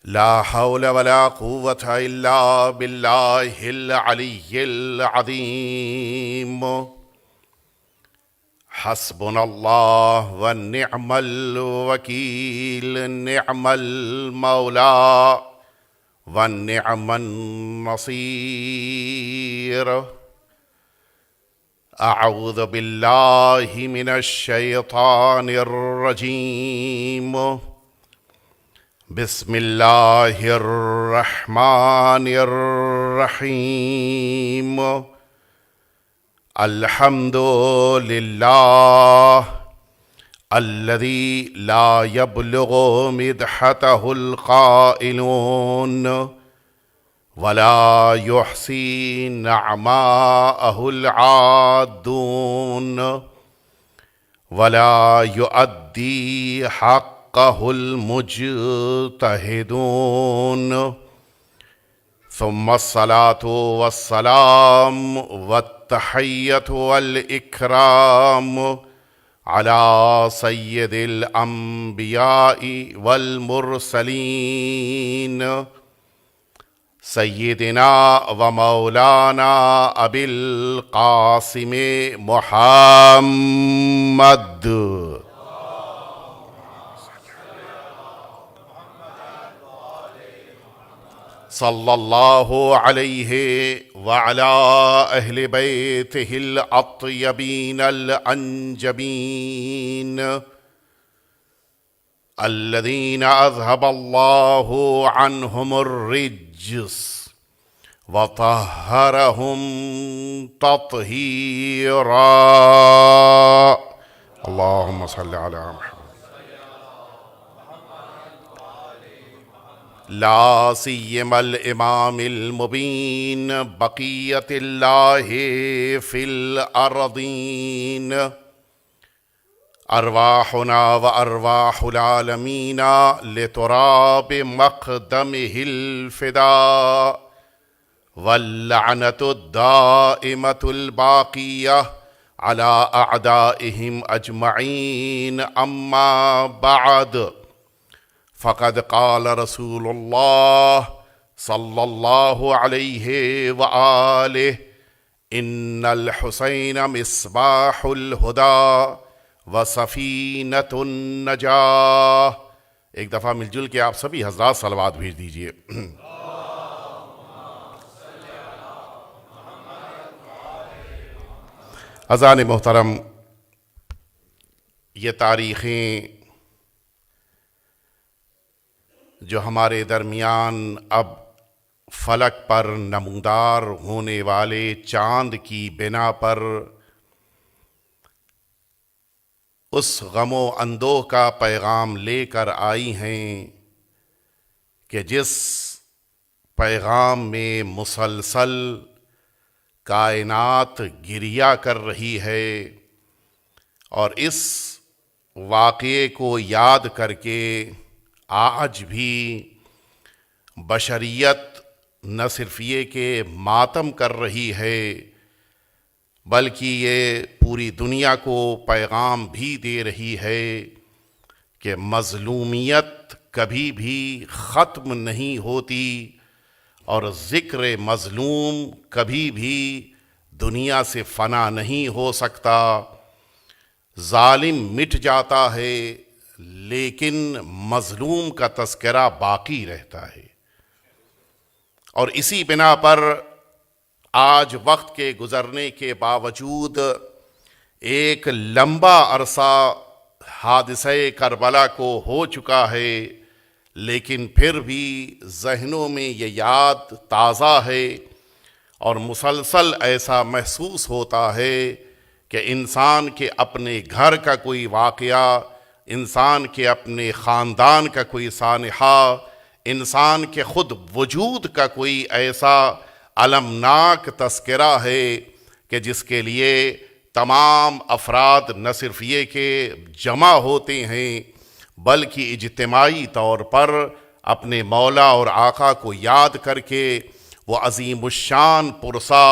لا حول ولا قوة إلا بالله العلي العظيم. حسبنا الله ونعم الوكيل، نعم المولى ونعم النصير. أعوذ بالله من الشيطان الرجيم. بسم الله الرحمن الرحيم. الحمد لله الذي لا يبلغ مدحته القائلون ولا يحصي نعماءه العادون ولا يؤدي حقه المجتهدون. ثم الصلاة والسلام والتحية والإكرام على سيد الأنبياء والمرسلين، سيدنا ومولانا أبي القاسم محمد. صلى الله عليه وعلى أهل بيته الأطيبين الأنجبين الذين أذهب الله عنهم الرجس وطهرهم تطهيرا. اللهم صل على محمد. لا سيما الإمام المبين بقية الله في الأرضين، أرواحنا وأرواح العالمين لتراب مقدمه الفداء، واللعنة الدائمة الباقية على أعدائهم أجمعين. أما بعد، فقد قال رسول الله صلى الله عليه وآله: إن الحسين مصباح الهدى وسفینۃ النجاہ. ایک دفعہ مل جل کے آپ سبھی حضرات صلوات بھیج دیجئے. اذان محترم، یہ تاریخیں جو ہمارے درمیان اب فلک پر نمودار ہونے والے چاند کی بنا پر اس غم و اندوہ کا پیغام لے کر آئی ہیں کہ جس پیغام میں مسلسل کائنات گریہ کر رہی ہے، اور اس واقعے کو یاد کر کے آج بھی بشریت نہ صرف یہ کہ ماتم کر رہی ہے بلکہ یہ پوری دنیا کو پیغام بھی دے رہی ہے کہ مظلومیت کبھی بھی ختم نہیں ہوتی، اور ذکر مظلوم کبھی بھی دنیا سے فنا نہیں ہو سکتا. ظالم مٹ جاتا ہے لیکن مظلوم کا تذکرہ باقی رہتا ہے. اور اسی بنا پر آج وقت کے گزرنے کے باوجود ایک لمبا عرصہ حادثہ کربلا کو ہو چکا ہے، لیکن پھر بھی ذہنوں میں یہ یاد تازہ ہے، اور مسلسل ایسا محسوس ہوتا ہے کہ انسان کے اپنے گھر کا کوئی واقعہ، انسان کے اپنے خاندان کا کوئی سانحہ، انسان کے خود وجود کا کوئی ایسا المناک تذکرہ ہے کہ جس کے لیے تمام افراد نہ صرف یہ کہ جمع ہوتے ہیں بلکہ اجتماعی طور پر اپنے مولا اور آقا کو یاد کر کے وہ عظیم الشان پرسا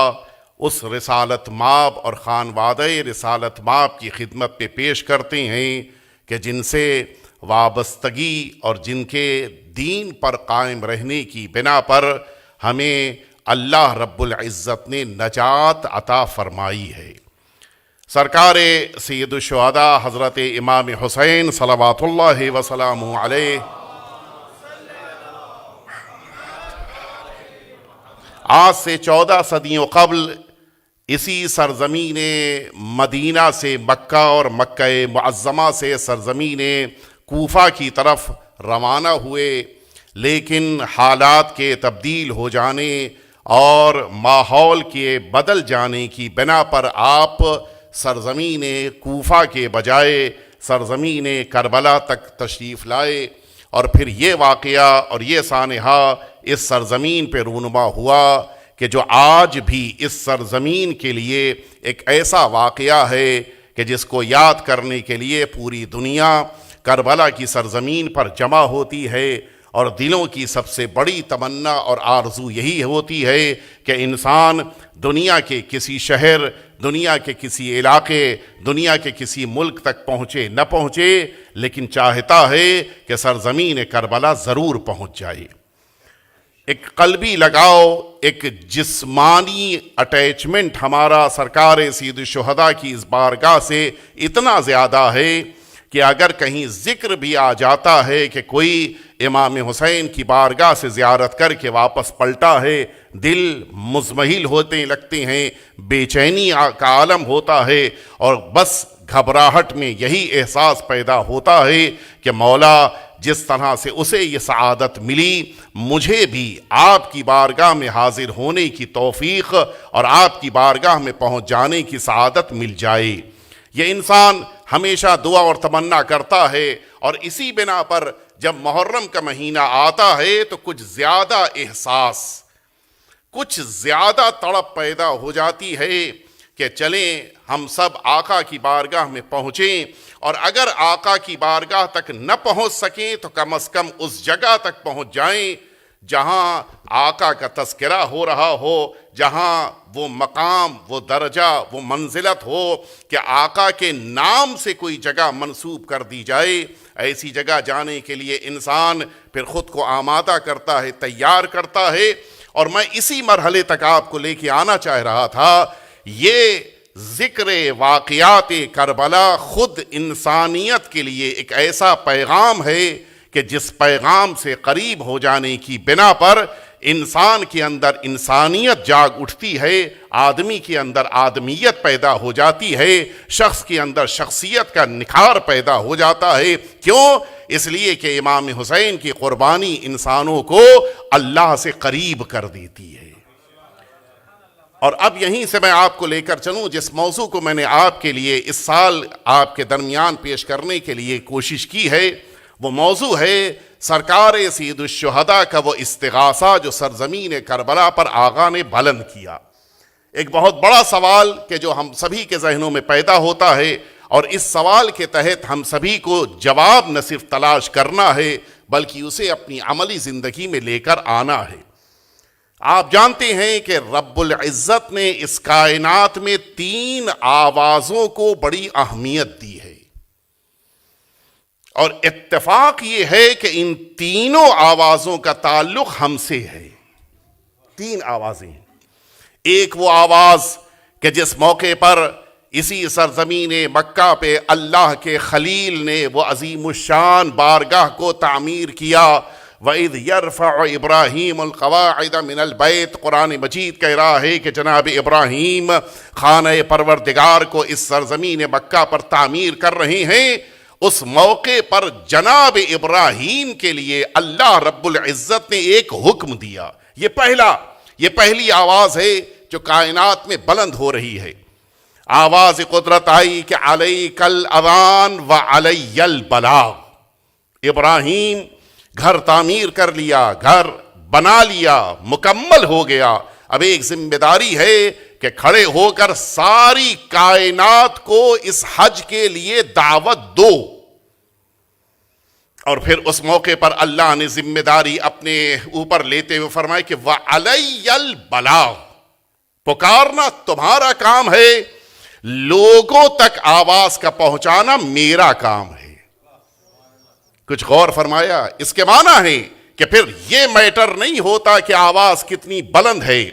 اس رسالت مآب اور خانوادہ رسالت مآب کی خدمت پہ پیش کرتے ہیں کہ جن سے وابستگی اور جن کے دین پر قائم رہنے کی بنا پر ہمیں اللہ رب العزت نے نجات عطا فرمائی ہے۔ سرکار سید الشہداء حضرت امام حسین صلوات اللہ وسلامہ علیہ آج سے 14 صدیوں قبل اسی سرزمین مدینہ سے مکہ اور مکہ معظمہ سے سرزمین کوفہ کی طرف روانہ ہوئے، لیکن حالات کے تبدیل ہو جانے اور ماحول کے بدل جانے کی بنا پر آپ سرزمین کوفہ کے بجائے سرزمین کربلا تک تشریف لائے، اور پھر یہ واقعہ اور یہ سانحہ اس سرزمین پہ رونما ہوا کہ جو آج بھی اس سرزمین کے لیے ایک ایسا واقعہ ہے کہ جس کو یاد کرنے کے لیے پوری دنیا کربلا کی سرزمین پر جمع ہوتی ہے، اور دلوں کی سب سے بڑی تمنا اور آرزو یہی ہوتی ہے کہ انسان دنیا کے کسی شہر، دنیا کے کسی علاقے، دنیا کے کسی ملک تک پہنچے نہ پہنچے، لیکن چاہتا ہے کہ سرزمین کربلا ضرور پہنچ جائے۔ ایک قلبی لگاؤ، ایک جسمانی اٹیچمنٹ ہمارا سرکار سید الشہداء کی اس بارگاہ سے اتنا زیادہ ہے کہ اگر کہیں ذکر بھی آ جاتا ہے کہ کوئی امام حسین کی بارگاہ سے زیارت کر کے واپس پلٹا ہے، دل مزمحل ہوتے لگتے ہیں، بے چینی کا عالم ہوتا ہے، اور بس گھبراہٹ میں یہی احساس پیدا ہوتا ہے کہ مولا جس طرح سے اسے یہ سعادت ملی، مجھے بھی آپ کی بارگاہ میں حاضر ہونے کی توفیق اور آپ کی بارگاہ میں پہنچ جانے کی سعادت مل جائے۔ یہ انسان ہمیشہ دعا اور تمنا کرتا ہے، اور اسی بنا پر جب محرم کا مہینہ آتا ہے تو کچھ زیادہ احساس، کچھ زیادہ تڑپ پیدا ہو جاتی ہے کہ چلیں ہم سب آقا کی بارگاہ میں پہنچیں، اور اگر آقا کی بارگاہ تک نہ پہنچ سکیں تو کم از کم اس جگہ تک پہنچ جائیں جہاں آقا کا تذکرہ ہو رہا ہو، جہاں وہ مقام، وہ درجہ، وہ منزلت ہو کہ آقا کے نام سے کوئی جگہ منسوب کر دی جائے۔ ایسی جگہ جانے کے لیے انسان پھر خود کو آمادہ کرتا ہے، تیار کرتا ہے، اور میں اسی مرحلے تک آپ کو لے کے آنا چاہ رہا تھا۔ یہ ذکر واقعات کربلا خود انسانیت کے لیے ایک ایسا پیغام ہے کہ جس پیغام سے قریب ہو جانے کی بنا پر انسان کے اندر انسانیت جاگ اٹھتی ہے، آدمی کے اندر آدمیت پیدا ہو جاتی ہے، شخص کے اندر شخصیت کا نکھار پیدا ہو جاتا ہے۔ کیوں؟ اس لیے کہ امام حسین کی قربانی انسانوں کو اللہ سے قریب کر دیتی ہے۔ اور اب یہیں سے میں آپ کو لے کر چلوں جس موضوع کو میں نے آپ کے لیے اس سال آپ کے درمیان پیش کرنے کے لیے کوشش کی ہے، وہ موضوع ہے سرکار سید الشہداء کا وہ استغاثہ جو سرزمین کربلا پر آقا نے بلند کیا۔ ایک بہت بڑا سوال کہ جو ہم سبھی کے ذہنوں میں پیدا ہوتا ہے، اور اس سوال کے تحت ہم سبھی کو جواب نہ صرف تلاش کرنا ہے بلکہ اسے اپنی عملی زندگی میں لے کر آنا ہے۔ آپ جانتے ہیں کہ رب العزت نے اس کائنات میں 3 آوازوں کو بڑی اہمیت دی ہے، اور اتفاق یہ ہے کہ ان تینوں آوازوں کا تعلق ہم سے ہے۔ 3 آوازیں، ایک وہ آواز کہ جس موقع پر اسی سرزمین مکہ پہ اللہ کے خلیل نے وہ عظیم الشان بارگاہ کو تعمیر کیا۔ وَإِذْ يَرْفَعُ إِبْرَاهِيمُ الْقَوَاعِدَ مِنَ الْبَيْتِ، قرآن مجید کہہ رہا ہے کہ جناب ابراہیم خانہ پروردگار کو اس سرزمین مکہ پر تعمیر کر رہے ہیں۔ اس موقع پر جناب ابراہیم کے لیے اللہ رب العزت نے ایک حکم دیا۔ یہ پہلی آواز ہے جو کائنات میں بلند ہو رہی ہے۔ آواز قدرت آئی کہ علیک الاذان وعلی البلاغ۔ ابراہیم گھر تعمیر کر لیا، گھر بنا لیا، مکمل ہو گیا، اب ایک ذمہ داری ہے کہ کھڑے ہو کر ساری کائنات کو اس حج کے لیے دعوت دو۔ اور پھر اس موقع پر اللہ نے ذمہ داری اپنے اوپر لیتے ہوئے فرمایا کہ وَعَلَيَّ الْبَلَاغُ، پکارنا تمہارا کام ہے، لوگوں تک آواز کا پہنچانا میرا کام ہے۔ کچھ غور فرمایا، اس کے معنی ہے کہ پھر یہ میٹر نہیں ہوتا کہ آواز کتنی بلند ہے،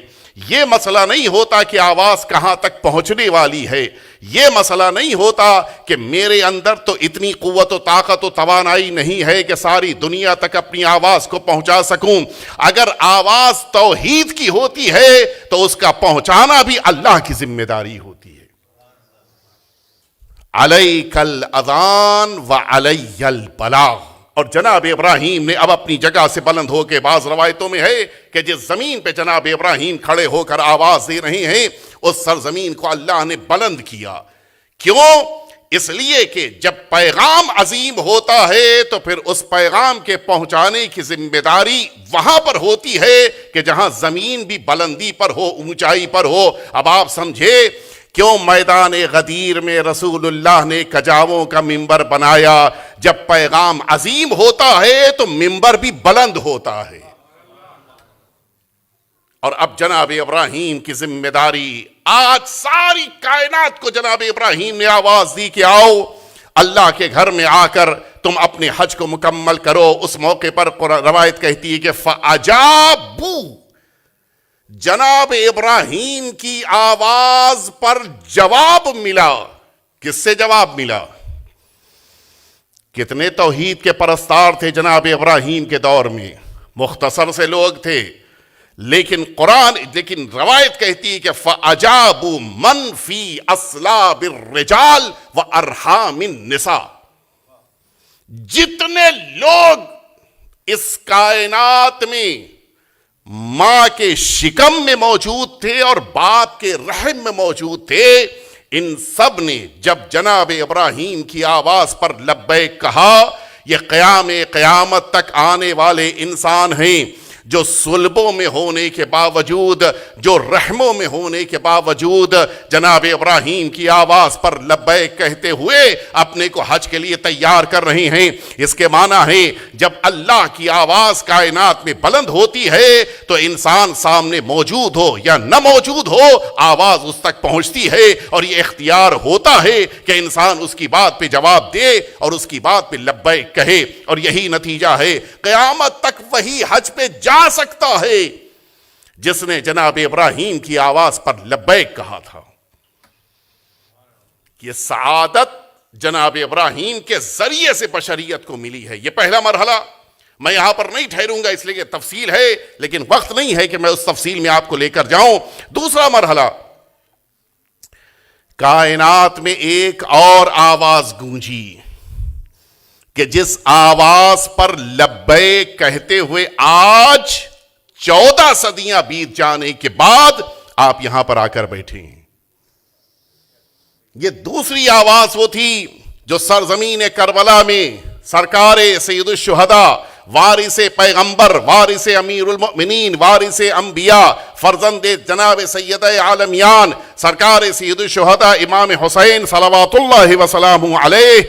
یہ مسئلہ نہیں ہوتا کہ آواز کہاں تک پہنچنے والی ہے، یہ مسئلہ نہیں ہوتا کہ میرے اندر تو اتنی قوت و طاقت و توانائی نہیں ہے کہ ساری دنیا تک اپنی آواز کو پہنچا سکوں۔ اگر آواز توحید کی ہوتی ہے تو اس کا پہنچانا بھی اللہ کی ذمہ داری ہوتی ہے۔ علیک الاذان وعلی البلاغ۔ اور جناب ابراہیم نے اب اپنی جگہ سے بلند ہو کے، بعض روایتوں میں ہے کہ جس زمین پہ جناب ابراہیم کھڑے ہو کر آواز دے رہے ہیں اس سرزمین کو اللہ نے بلند کیا۔ کیوں؟ اس لیے کہ جب پیغام عظیم ہوتا ہے تو پھر اس پیغام کے پہنچانے کی ذمہ داری وہاں پر ہوتی ہے کہ جہاں زمین بھی بلندی پر ہو، اونچائی پر ہو۔ اب آپ سمجھے کیوں میدان غدیر میں رسول اللہ نے کجاووں کا منبر بنایا؟ جب پیغام عظیم ہوتا ہے تو منبر بھی بلند ہوتا ہے۔ اور اب جناب ابراہیم کی ذمہ داری، آج ساری کائنات کو جناب ابراہیم نے آواز دی کہ آؤ اللہ کے گھر میں آ کر تم اپنے حج کو مکمل کرو۔ اس موقع پر روایت کہتی ہے کہ فَأَجَابُوا، جناب ابراہیم کی آواز پر جواب ملا۔ کس سے جواب ملا؟ کتنے توحید کے پرستار تھے جناب ابراہیم کے دور میں، مختصر سے لوگ تھے، لیکن روایت کہتی ہے کہ فَأَجَابُوا مَنْ فِي أَصْلَابِ الرِّجَالِ وَأَرْحَامِ النِّسَاءِ، جتنے لوگ اس کائنات میں ماں کے شکم میں موجود تھے اور باپ کے رحم میں موجود تھے، ان سب نے جب جناب ابراہیم کی آواز پر لبیک کہا۔ یہ قیامت تک آنے والے انسان ہیں جو صلبوں میں ہونے کے باوجود، جو رحموں میں ہونے کے باوجود جناب ابراہیم کی آواز پر لبیک کہتے ہوئے اپنے کو حج کے لیے تیار کر رہے ہیں۔ اس کے معنی ہے جب اللہ کی آواز کائنات میں بلند ہوتی ہے تو انسان سامنے موجود ہو یا نہ موجود ہو، آواز اس تک پہنچتی ہے، اور یہ اختیار ہوتا ہے کہ انسان اس کی بات پہ جواب دے اور اس کی بات پہ لبیک کہے۔ اور یہی نتیجہ ہے، قیامت تک وہی حج پہ جا سکتا ہے جس نے جناب ابراہیم کی آواز پر لبیک کہا تھا۔ یہ سعادت جناب ابراہیم کے ذریعے سے بشریت کو ملی ہے۔ یہ پہلا مرحلہ، میں یہاں پر نہیں ٹھہروں گا اس لیے کہ تفصیل ہے، لیکن وقت نہیں ہے کہ میں اس تفصیل میں آپ کو لے کر جاؤں۔ دوسرا مرحلہ، کائنات میں ایک اور آواز گونجی کہ جس آواز پر لبیک کہتے ہوئے آج 14 صدیاں بیت جانے کے بعد آپ یہاں پر آ کر بیٹھے ہیں۔ یہ دوسری آواز وہ تھی جو سرزمین کربلا میں سرکار سید الشہداء، وارث پیغمبر، وارث امیر المؤمنین، وارث انبیاء، فرزند جناب سید عالمیان، سرکار سید الشہداء امام حسین صلوات اللہ وسلامہ علیہ،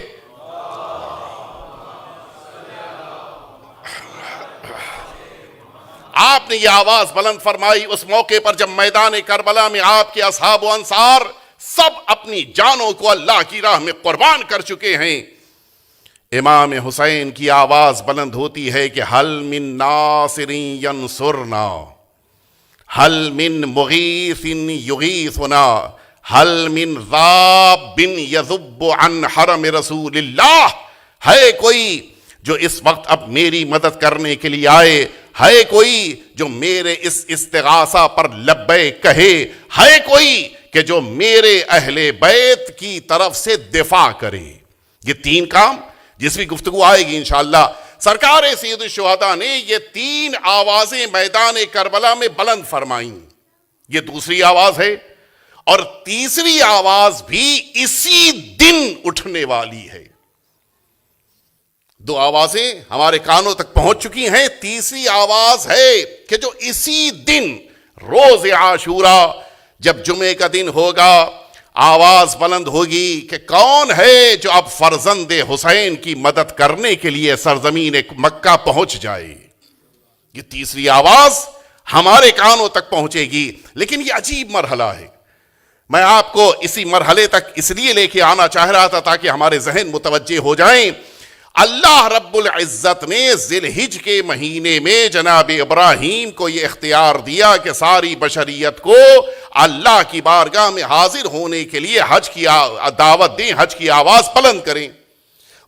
آپ نے یہ آواز بلند فرمائی اس موقع پر جب میدان کربلا میں آپ کے اصحاب و انصار سب اپنی جانوں کو اللہ کی راہ میں قربان کر چکے ہیں۔ امام حسین کی آواز بلند ہوتی ہے کہ حل من ناصر ینصرنا، حل من مغیث یغیثنا، حل من ذاب یذب عن حرم رسول اللہ، ہے کوئی جو اس وقت اب میری مدد کرنے کے لیے آئے؟ ہے کوئی جو میرے اس استغاثہ پر لبیک کہے؟ ہے کوئی کہ جو میرے اہل بیت کی طرف سے دفاع کرے؟ یہ تین کام جس بھی گفتگو آئے گی انشاءاللہ، سرکار سید الشہداء نے یہ تین آوازیں میدان کربلا میں بلند فرمائیں۔ یہ دوسری آواز ہے، اور تیسری آواز بھی اسی دن اٹھنے والی ہے۔ دو آوازیں ہمارے کانوں تک پہنچ چکی ہیں، تیسری آواز ہے کہ جو اسی دن روز عاشوراء جب جمعے کا دن ہوگا آواز بلند ہوگی کہ کون ہے جو اب فرزند حسین کی مدد کرنے کے لیے سرزمین مکہ پہنچ جائے۔ یہ تیسری آواز ہمارے کانوں تک پہنچے گی، لیکن یہ عجیب مرحلہ ہے۔ میں آپ کو اسی مرحلے تک اس لیے لے کے آنا چاہ رہا تھا تاکہ ہمارے ذہن متوجہ ہو جائیں۔ اللہ رب العزت نے ذی الحج کے مہینے میں جناب ابراہیم کو یہ اختیار دیا کہ ساری بشریت کو اللہ کی بارگاہ میں حاضر ہونے کے لیے حج کی دعوت دیں، حج کی آواز بلند کریں۔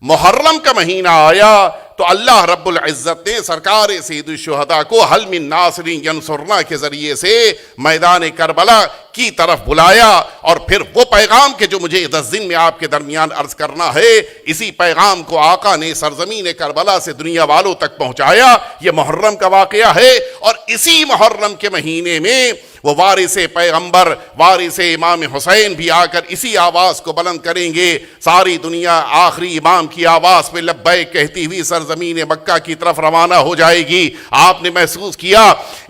محرم کا مہینہ آیا تو اللہ رب العزت نے سرکار سید الشہداء کو حل من ناصر ینصرنا کے ذریعے سے میدان کربلا کی طرف بلایا، اور پھر وہ پیغام کہ جو مجھے 10 دن میں آپ کے درمیان عرض کرنا ہے، اسی پیغام کو آقا نے سرزمین کربلا سے دنیا والوں تک پہنچایا۔ یہ محرم کا واقعہ ہے، اور اسی محرم کے مہینے میں وہ وارث پیغمبر، وارث امام حسین بھی آ کر اسی آواز کو بلند کریں گے۔ ساری دنیا آخری امام کی آواز پہ لبیک کہتی ہوئی سرزمین مکہ کی طرف روانہ ہو جائے گی۔ آپ نے محسوس کیا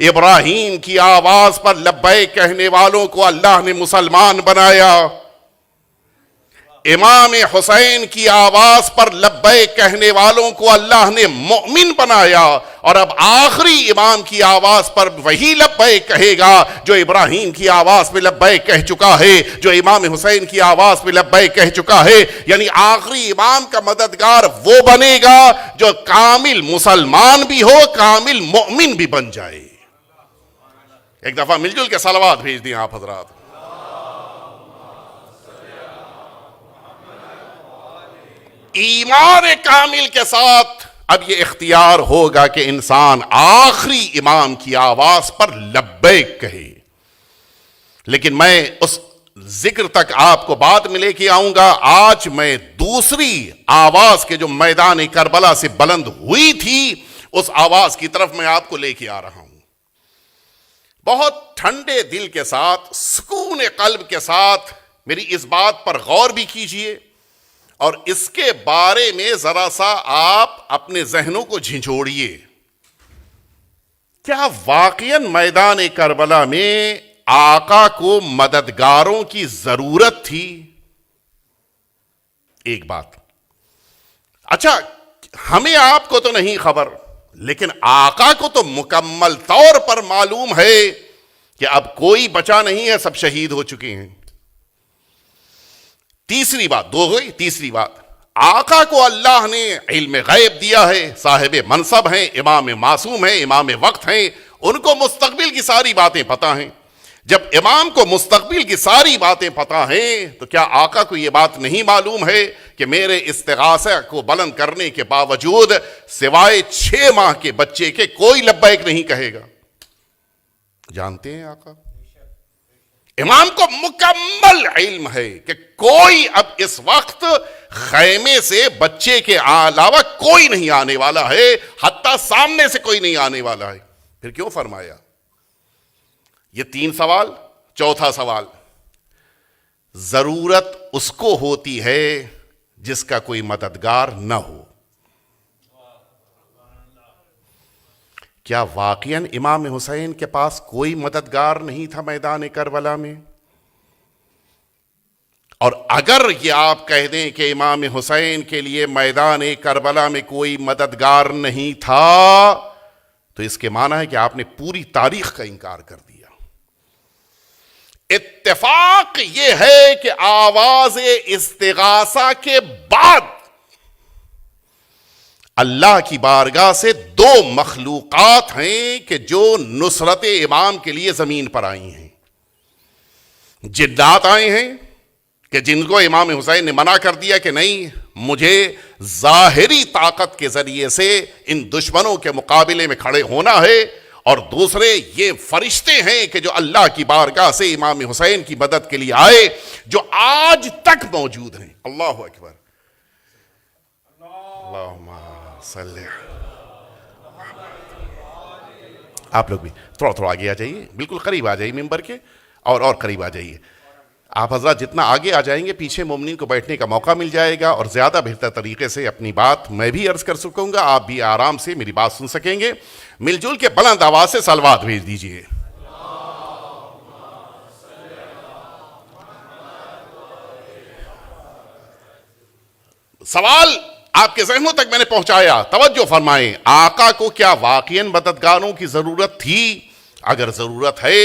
ابراہیم کی آواز پر لبیک کہنے والوں کو اللہ نے مسلمان بنایا، امام حسین کی آواز پر لبیک کہنے والوں کو اللہ نے مومن بنایا، اور اب آخری امام کی آواز پر وہی لبیک کہے گا جو ابراہیم کی آواز پہ لبیک کہہ چکا ہے، جو امام حسین کی آواز پہ لبیک کہہ چکا ہے۔ یعنی آخری امام کا مددگار وہ بنے گا جو کامل مسلمان بھی ہو، کامل مومن بھی بن جائے۔ ایک دفعہ مل جل کے صلوات بھیج دیں آپ حضرات۔ ایمان کامل کے ساتھ اب یہ اختیار ہوگا کہ انسان آخری امام کی آواز پر لبیک کہے۔ لیکن میں اس ذکر تک آپ کو بعد میں لے کے آؤں گا۔ آج میں دوسری آواز کے جو میدان کربلا سے بلند ہوئی تھی، اس آواز کی طرف میں آپ کو لے کے آ رہا ہوں۔ بہت ٹھنڈے دل کے ساتھ، سکون قلب کے ساتھ میری اس بات پر غور بھی کیجئے، اور اس کے بارے میں ذرا سا آپ اپنے ذہنوں کو جھنجھوڑیے۔ کیا واقعاً میدان کربلا میں آقا کو مددگاروں کی ضرورت تھی؟ ایک بات، اچھا ہمیں آپ کو تو نہیں خبر، لیکن آقا کو تو مکمل طور پر معلوم ہے کہ اب کوئی بچا نہیں ہے، سب شہید ہو چکے ہیں۔ تیسری بات، دو ہوئی، تیسری بات، آقا کو اللہ نے علم غیب دیا ہے، صاحب منصب ہیں، امام معصوم ہیں، امام وقت ہیں، ان کو مستقبل کی ساری باتیں پتہ ہیں۔ جب امام کو مستقبل کی ساری باتیں پتہ ہیں تو کیا آقا کو یہ بات نہیں معلوم ہے کہ میرے استغاثہ کو بلند کرنے کے باوجود سوائے 6 ماہ کے بچے کے کوئی لبیک نہیں کہے گا؟ جانتے ہیں آقا، امام کو مکمل علم ہے کہ کوئی اب اس وقت خیمے سے بچے کے علاوہ کوئی نہیں آنے والا ہے، حتیٰ سامنے سے کوئی نہیں آنے والا ہے۔ پھر کیوں فرمایا؟ یہ 3 سوال۔ چوتھا سوال، ضرورت اس کو ہوتی ہے جس کا کوئی مددگار نہ ہو۔ کیا واقعاً امام حسین کے پاس کوئی مددگار نہیں تھا میدان کربلا میں؟ اور اگر یہ آپ کہہ دیں کہ امام حسین کے لیے میدان کربلا میں کوئی مددگار نہیں تھا، تو اس کے معنی ہے کہ آپ نے پوری تاریخ کا انکار کر دیا۔ اتفاق یہ ہے کہ آواز استغاثہ کے بعد اللہ کی بارگاہ سے 2 مخلوقات ہیں کہ جو نصرت امام کے لیے زمین پر آئی ہیں۔ جنات آئے ہیں کہ جن کو امام حسین نے منع کر دیا کہ نہیں، مجھے ظاہری طاقت کے ذریعے سے ان دشمنوں کے مقابلے میں کھڑے ہونا ہے، اور دوسرے یہ فرشتے ہیں کہ جو اللہ کی بارگاہ سے امام حسین کی مدد کے لیے آئے، جو آج تک موجود ہیں۔ اللہ اکبر، اللہم صلی۔ آپ لوگ بھی تھوڑا آگے آ جائیے، بالکل قریب آ جائیے ممبر کے، اور قریب آ جائیے۔ آپ حضرات جتنا آگے آ جائیں گے پیچھے مومنین کو بیٹھنے کا موقع مل جائے گا، اور زیادہ بہتر طریقے سے اپنی بات میں بھی عرض کر سکوں گا، آپ بھی آرام سے میری بات سن سکیں گے۔ مل جل کے بلند آواز سے صلوات بھیج دیجئے۔ سوال آپ کے ذہنوں تک میں نے پہنچایا، توجہ فرمائیں۔ آقا کو کیا واقعاً مددگاروں کی ضرورت تھی؟ اگر ضرورت ہے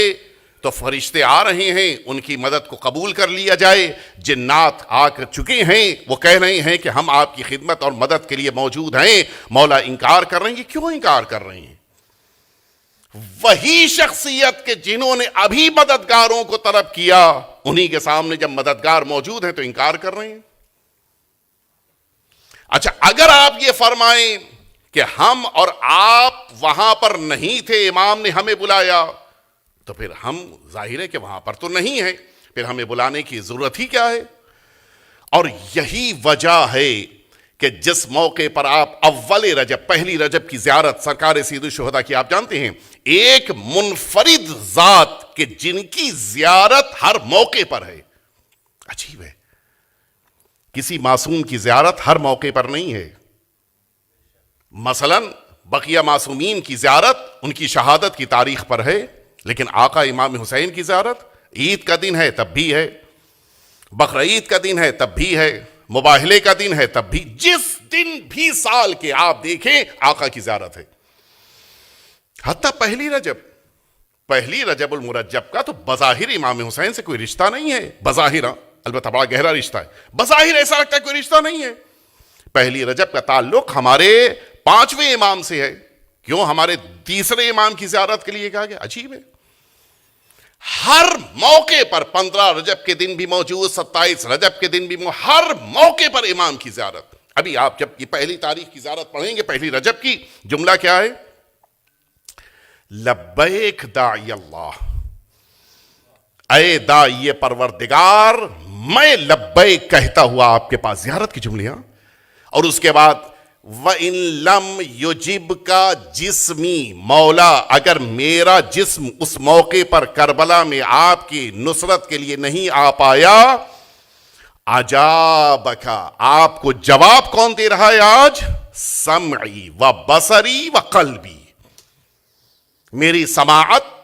تو فرشتے آ رہے ہیں، ان کی مدد کو قبول کر لیا جائے۔ جنات آ کر چکے ہیں، وہ کہہ رہے ہیں کہ ہم آپ کی خدمت اور مدد کے لیے موجود ہیں۔ مولا انکار کر رہے ہیں۔ یہ کیوں انکار کر رہے ہیں؟ وہی شخصیت کے جنہوں نے ابھی مددگاروں کو طلب کیا، انہی کے سامنے جب مددگار موجود ہیں تو انکار کر رہے ہیں۔ اچھا، اگر آپ یہ فرمائیں کہ ہم اور آپ وہاں پر نہیں تھے، امام نے ہمیں بلایا، تو پھر ہم ظاہر ہے کہ وہاں پر تو نہیں ہیں، پھر ہمیں بلانے کی ضرورت ہی کیا ہے؟ اور یہی وجہ ہے کہ جس موقع پر آپ اول رجب، پہلی رجب کی زیارت سرکار سید الشہداء کی آپ جانتے ہیں، ایک منفرد ذات کہ جن کی زیارت ہر موقع پر ہے۔ عجیب ہے، کسی معصوم کی زیارت ہر موقع پر نہیں ہے۔ مثلا بقیہ معصومین کی زیارت ان کی شہادت کی تاریخ پر ہے، لیکن آقا امام حسین کی زیارت عید کا دن ہے تب بھی ہے، بقرعید کا دن ہے تب بھی ہے، مباہلے کا دن ہے تب بھی، جس دن بھی سال کے آپ دیکھیں آقا کی زیارت ہے۔ حتیٰ پہلی رجب المرجب کا تو بظاہر امام حسین سے کوئی رشتہ نہیں ہے، بظاہر، البتہ بڑا گہرا رشتہ ہے، بظاہر ایسا لگتا ہے کوئی رشتہ نہیں ہے۔ پہلی رجب کا تعلق ہمارے 5ویں امام سے ہے، کیوں ہمارے تیسرے امام کی زیارت کے لیے کہا گیا؟ عجیب ہے۔ ہر موقع پر 15 رجب کے دن بھی موجود، 27 رجب کے دن بھی موجود، ہر موقع پر امام کی زیارت۔ ابھی آپ جب یہ پہلی تاریخ کی زیارت پڑھیں گے، پہلی رجب کی، جملہ کیا ہے؟ لبیک داعی اللہ، اے داعی پروردگار، میں لبیک کہتا ہوا آپ کے پاس، زیارت کی جملیاں۔ اور اس کے بعد وَإِن لَمْ يُجِبْكَ جسمی، مولا اگر میرا جسم اس موقع پر کربلا میں آپ کی نصرت کے لیے نہیں آ پایا، عجابک، آپ کو جواب کون دے رہا ہے آج؟ سمعی و بصری و قلبی، میری سماعت،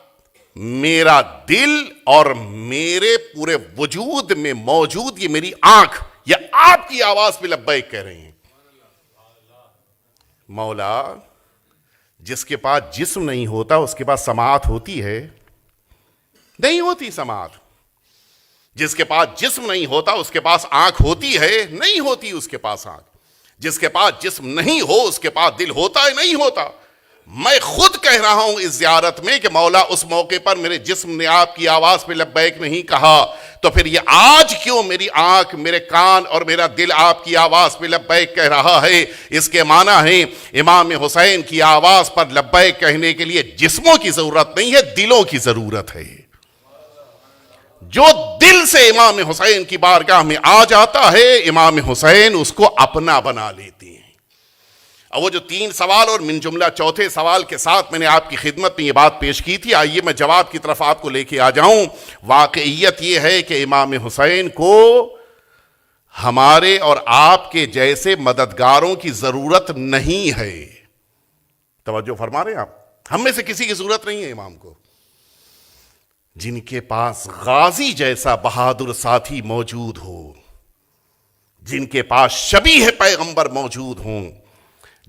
میرا دل اور میرے پورے وجود میں موجود یہ میری آنکھ، یہ آپ کی آواز پہ لبیک کہہ رہے ہیں۔ مولا، جس کے پاس جسم نہیں ہوتا اس کے پاس سماعت ہوتی ہے؟ نہیں ہوتی سماعت۔ جس کے پاس جسم نہیں ہوتا اس کے پاس آنکھ ہوتی ہے؟ نہیں ہوتی اس کے پاس آنکھ۔ جس کے پاس جسم نہیں ہو اس کے پاس دل ہوتا ہے؟ نہیں ہوتا۔ میں خود کہہ رہا ہوں اس زیارت میں کہ مولا اس موقع پر میرے جسم نے آپ کی آواز پہ لبیک نہیں کہا، تو پھر یہ آج کیوں میری آنکھ، میرے کان اور میرا دل آپ کی آواز پہ لبیک کہہ رہا ہے؟ اس کے معنی ہے امام حسین کی آواز پر لبیک کہنے کے لیے جسموں کی ضرورت نہیں ہے، دلوں کی ضرورت ہے۔ جو دل سے امام حسین کی بارگاہ میں آ جاتا ہے، امام حسین اس کو اپنا بنا لیتے ہیں۔ اور وہ جو 3 سوال اور من جملہ چوتھے سوال کے ساتھ میں نے آپ کی خدمت میں یہ بات پیش کی تھی، آئیے میں جواب کی طرف آپ کو لے کے آ جاؤں۔ واقعیت یہ ہے کہ امام حسین کو ہمارے اور آپ کے جیسے مددگاروں کی ضرورت نہیں ہے۔ توجہ فرما رہے ہیں آپ؟ ہم میں سے کسی کی ضرورت نہیں ہے امام کو۔ جن کے پاس غازی جیسا بہادر ساتھی موجود ہو، جن کے پاس شبیہ پیغمبر موجود ہوں،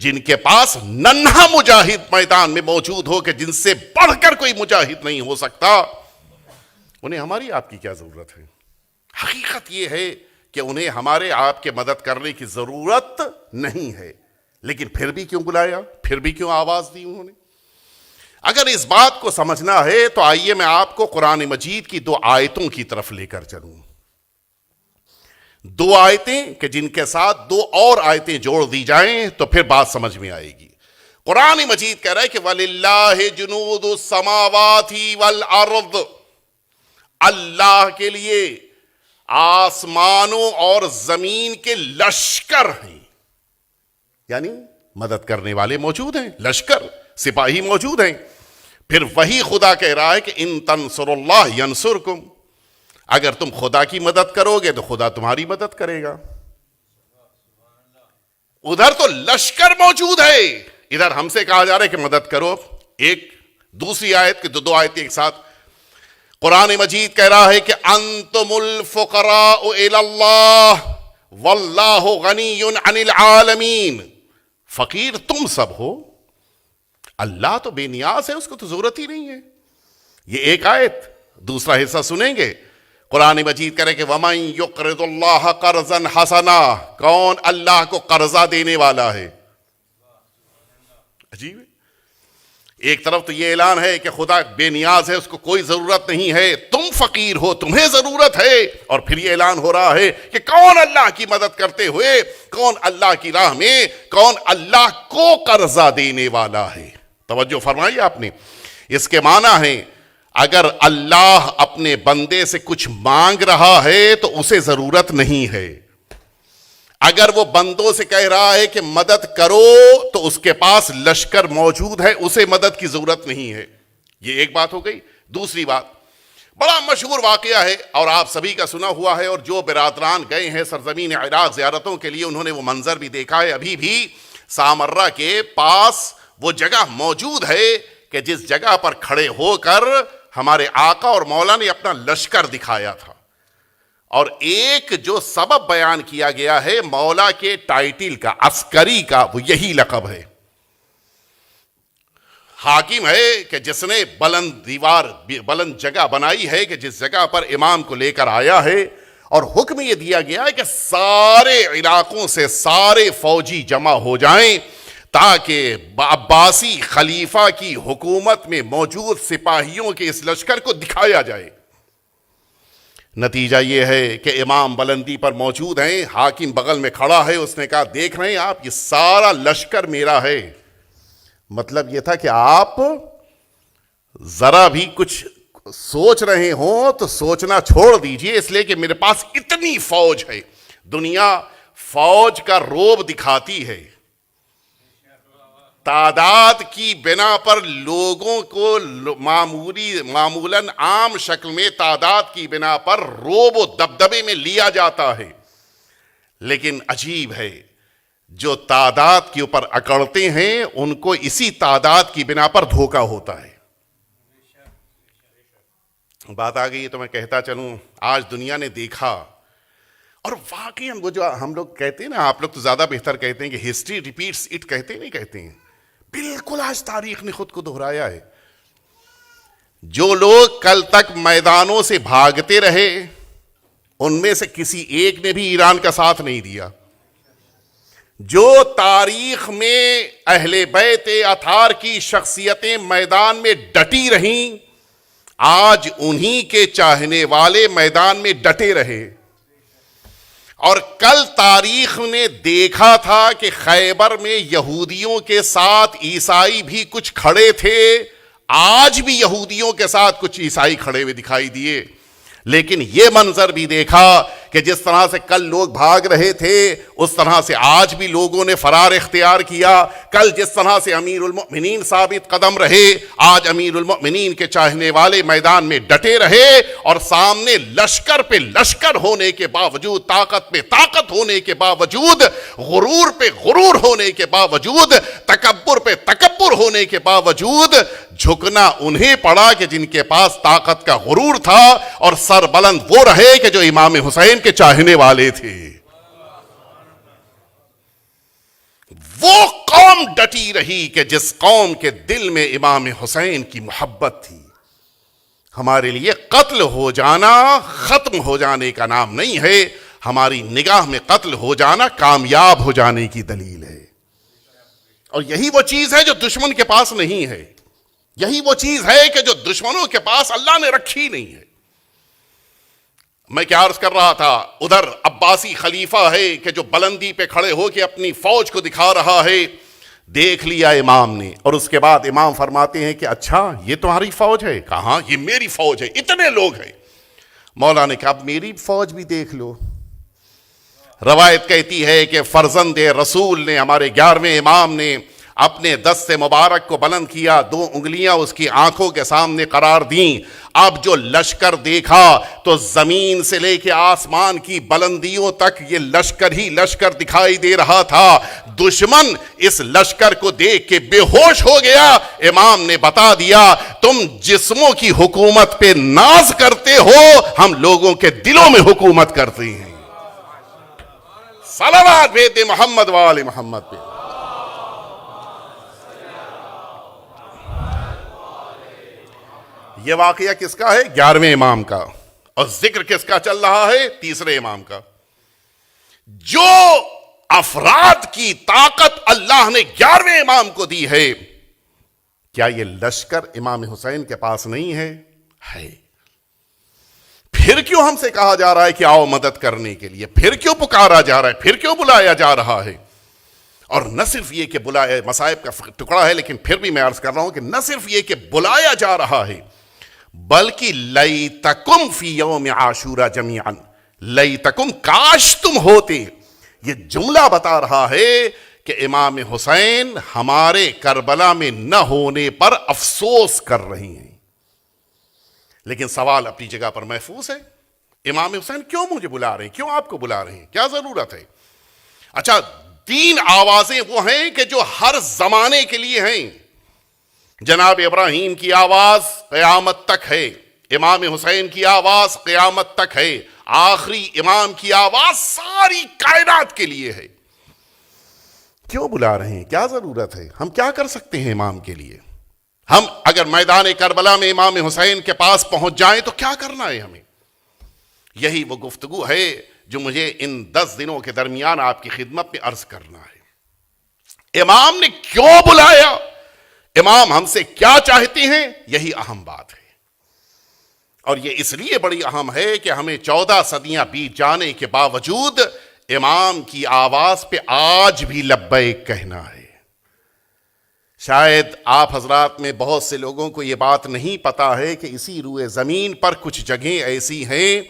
جن کے پاس ننھا مجاہد میدان میں موجود ہو کہ جن سے بڑھ کر کوئی مجاہد نہیں ہو سکتا، انہیں ہماری آپ کی کیا ضرورت ہے؟ حقیقت یہ ہے کہ انہیں ہمارے آپ کے مدد کرنے کی ضرورت نہیں ہے، لیکن پھر بھی کیوں بلایا، پھر بھی کیوں آواز دی انہوں نے؟ اگر اس بات کو سمجھنا ہے تو آئیے میں آپ کو قرآن مجید کی 2 آیتوں کی طرف لے کر چلوں۔ 2 آیتیں کہ جن کے ساتھ 2 اور آیتیں جوڑ دی جائیں تو پھر بات سمجھ میں آئے گی۔ قرآن مجید کہہ رہا ہے کہ وَلِلَّهِ جُنُودُ السَّمَاوَاتِ وَالْأَرْضِ، اللہ کے لیے آسمانوں اور زمین کے لشکر ہیں، یعنی مدد کرنے والے موجود ہیں، لشکر، سپاہی موجود ہیں۔ پھر وہی خدا کہہ رہا ہے کہ ان تنصر اللہ ینصرکم، اگر تم خدا کی مدد کرو گے تو خدا تمہاری مدد کرے گا۔ ادھر تو لشکر موجود ہے، ادھر ہم سے کہا جا رہا ہے کہ مدد کرو۔ ایک دوسری آیت کے 2 آیتیں ایک ساتھ، قرآن مجید کہہ رہا ہے کہ انتم الفقراء الی اللہ واللہ غنی عن العالمین، فقیر تم سب ہو، اللہ تو بے نیاز ہے، اس کو تو ضرورت ہی نہیں ہے۔ یہ ایک آیت دوسرا حصہ سنیں گے. قرآن مجید کرے کہ وَمَن يُقْرِضُ اللَّهَ قَرْضًا حَسَنًا, کون اللہ کو قرضہ دینے والا ہے. عجیب ہے. ایک طرف تو یہ اعلان ہے کہ خدا بے نیاز ہے, اس کو کوئی ضرورت نہیں ہے, تم فقیر ہو, تمہیں ضرورت ہے, اور پھر یہ اعلان ہو رہا ہے کہ کون اللہ کی مدد کرتے ہوئے, کون اللہ کی راہ میں, کون اللہ کو قرضہ دینے والا ہے. توجہ فرمائی آپ نے. اس کے معنی ہے اگر اللہ اپنے بندے سے کچھ مانگ رہا ہے تو اسے ضرورت نہیں ہے. اگر وہ بندوں سے کہہ رہا ہے کہ مدد کرو تو اس کے پاس لشکر موجود ہے, اسے مدد کی ضرورت نہیں ہے. یہ ایک بات ہو گئی. دوسری بات, بڑا مشہور واقعہ ہے اور آپ سبھی کا سنا ہوا ہے, اور جو برادران گئے ہیں سرزمین عراق زیارتوں کے لیے انہوں نے وہ منظر بھی دیکھا ہے. ابھی بھی سامرہ کے پاس وہ جگہ موجود ہے کہ جس جگہ پر کھڑے ہو کر ہمارے آقا اور مولا نے اپنا لشکر دکھایا تھا. اور ایک جو سبب بیان کیا گیا ہے مولا کے ٹائٹل کا, عسکری کا, وہ یہی لقب ہے. حاکم ہے کہ جس نے بلند دیوار, بلند جگہ بنائی ہے کہ جس جگہ پر امام کو لے کر آیا ہے, اور حکم یہ دیا گیا ہے کہ سارے علاقوں سے سارے فوجی جمع ہو جائیں تاکہ عباسی خلیفہ کی حکومت میں موجود سپاہیوں کے اس لشکر کو دکھایا جائے. نتیجہ یہ ہے کہ امام بلندی پر موجود ہیں, حاکم بغل میں کھڑا ہے, اس نے کہا دیکھ رہے ہیں آپ, یہ سارا لشکر میرا ہے. مطلب یہ تھا کہ آپ ذرا بھی کچھ سوچ رہے ہوں تو سوچنا چھوڑ دیجئے, اس لیے کہ میرے پاس اتنی فوج ہے. دنیا فوج کا روب دکھاتی ہے, تعداد کی بنا پر لوگوں کو معمولاً عام شکل میں تعداد کی بنا پر روب و دبدبے میں لیا جاتا ہے. لیکن عجیب ہے, جو تعداد کے اوپر اکڑتے ہیں ان کو اسی تعداد کی بنا پر دھوکہ ہوتا ہے. بات آ گئی تو میں کہتا چلوں, آج دنیا نے دیکھا, اور واقعی وہ جو ہم لوگ کہتے ہیں نا, آپ لوگ تو زیادہ بہتر کہتے ہیں کہ ہسٹری ریپیٹس اٹ, کہتے نہیں کہتے ہیں, بالکل آج تاریخ نے خود کو دہرایا ہے. جو لوگ کل تک میدانوں سے بھاگتے رہے ان میں سے کسی ایک نے بھی ایران کا ساتھ نہیں دیا. جو تاریخ میں اہل بیت اطہار کی شخصیتیں میدان میں ڈٹی رہیں, آج انہی کے چاہنے والے میدان میں ڈٹے رہے. اور کل تاریخ نے دیکھا تھا کہ خیبر میں یہودیوں کے ساتھ عیسائی بھی کچھ کھڑے تھے, آج بھی یہودیوں کے ساتھ کچھ عیسائی کھڑے ہوئے دکھائی دیے. لیکن یہ منظر بھی دیکھا کہ جس طرح سے کل لوگ بھاگ رہے تھے اس طرح سے آج بھی لوگوں نے فرار اختیار کیا. کل جس طرح سے امیر المؤمنین ثابت قدم رہے, آج امیر المؤمنین کے چاہنے والے میدان میں ڈٹے رہے, اور سامنے لشکر پہ لشکر ہونے کے باوجود, طاقت پہ طاقت ہونے کے باوجود, غرور پہ غرور ہونے کے باوجود, تکبر پہ تکبر ہونے کے باوجود جھکنا انہیں پڑا کہ جن کے پاس طاقت کا غرور تھا, اور سر بلند وہ رہے کہ جو امام حسین کے چاہنے والے تھے. وہ قوم ڈٹی رہی کہ جس قوم کے دل میں امام حسین کی محبت تھی. ہمارے لیے قتل ہو جانا ختم ہو جانے کا نام نہیں ہے, ہماری نگاہ میں قتل ہو جانا کامیاب ہو جانے کی دلیل ہے. اور یہی وہ چیز ہے جو دشمن کے پاس نہیں ہے, یہی وہ چیز ہے کہ جو دشمنوں کے پاس اللہ نے رکھی نہیں ہے. میں کیا عرض کر رہا تھا, ادھر عباسی خلیفہ ہے کہ جو بلندی پہ کھڑے ہو کے اپنی فوج کو دکھا رہا ہے. دیکھ لیا امام نے, اور اس کے بعد امام فرماتے ہیں کہ اچھا یہ تمہاری فوج ہے؟ کہاں, یہ میری فوج ہے, اتنے لوگ ہیں. مولا نے کہا اب میری فوج بھی دیکھ لو. روایت کہتی ہے کہ فرزند رسول نے, ہمارے 11ویں امام نے اپنے دست مبارک کو بلند کیا, 2 انگلیاں اس کی آنکھوں کے سامنے قرار دیں. اب جو لشکر دیکھا تو زمین سے لے کے آسمان کی بلندیوں تک یہ لشکر ہی لشکر دکھائی دے رہا تھا. دشمن اس لشکر کو دیکھ کے بے ہوش ہو گیا. امام نے بتا دیا تم جسموں کی حکومت پہ ناز کرتے ہو, ہم لوگوں کے دلوں میں حکومت کرتے ہیں. صلوات بھیج دے محمد وآل محمد پہ. یہ واقعہ کس کا ہے؟ 11ویں امام کا. اور ذکر کس کا چل رہا ہے؟ تیسرے امام کا. جو افراد کی طاقت اللہ نے 11ویں امام کو دی ہے، کیا یہ لشکر امام حسین کے پاس نہیں ہے؟ ہے. پھر کیوں ہم سے کہا جا رہا ہے کہ آؤ مدد کرنے کے لیے؟ پھر کیوں پکارا جا رہا ہے؟ پھر کیوں بلایا جا رہا ہے؟ اور نہ صرف یہ کہ بلایا، مصائب کا ٹکڑا ہے، لیکن پھر بھی میں عرض کر رہا ہوں کہ نہ صرف یہ کہ بلایا جا رہا ہے، بلکہ لیتکم فی یوم عاشورہ جمیعا، لیتکم، کاش تم ہوتے. یہ جملہ بتا رہا ہے کہ امام حسین ہمارے کربلا میں نہ ہونے پر افسوس کر رہی ہیں. لیکن سوال اپنی جگہ پر محفوظ ہے، امام حسین کیوں مجھے بلا رہے ہیں؟ کیوں آپ کو بلا رہے ہیں؟ کیا ضرورت ہے؟ اچھا، 3 آوازیں وہ ہیں کہ جو ہر زمانے کے لیے ہیں. جناب ابراہیم کی آواز قیامت تک ہے، امام حسین کی آواز قیامت تک ہے، آخری امام کی آواز ساری کائنات کے لیے ہے. کیوں بلا رہے ہیں؟ کیا ضرورت ہے؟ ہم کیا کر سکتے ہیں امام کے لیے؟ ہم اگر میدان کربلا میں امام حسین کے پاس پہنچ جائیں تو کیا کرنا ہے ہمیں؟ یہی وہ گفتگو ہے جو مجھے ان 10 دنوں کے درمیان آپ کی خدمت میں عرض کرنا ہے. امام نے کیوں بلایا؟ امام ہم سے کیا چاہتے ہیں؟ یہی اہم بات ہے. اور یہ اس لیے بڑی اہم ہے کہ ہمیں 14 صدیاں بیت جانے کے باوجود امام کی آواز پہ آج بھی لبیک کہنا ہے. شاید آپ حضرات میں بہت سے لوگوں کو یہ بات نہیں پتا ہے کہ اسی روئے زمین پر کچھ جگہیں ایسی ہیں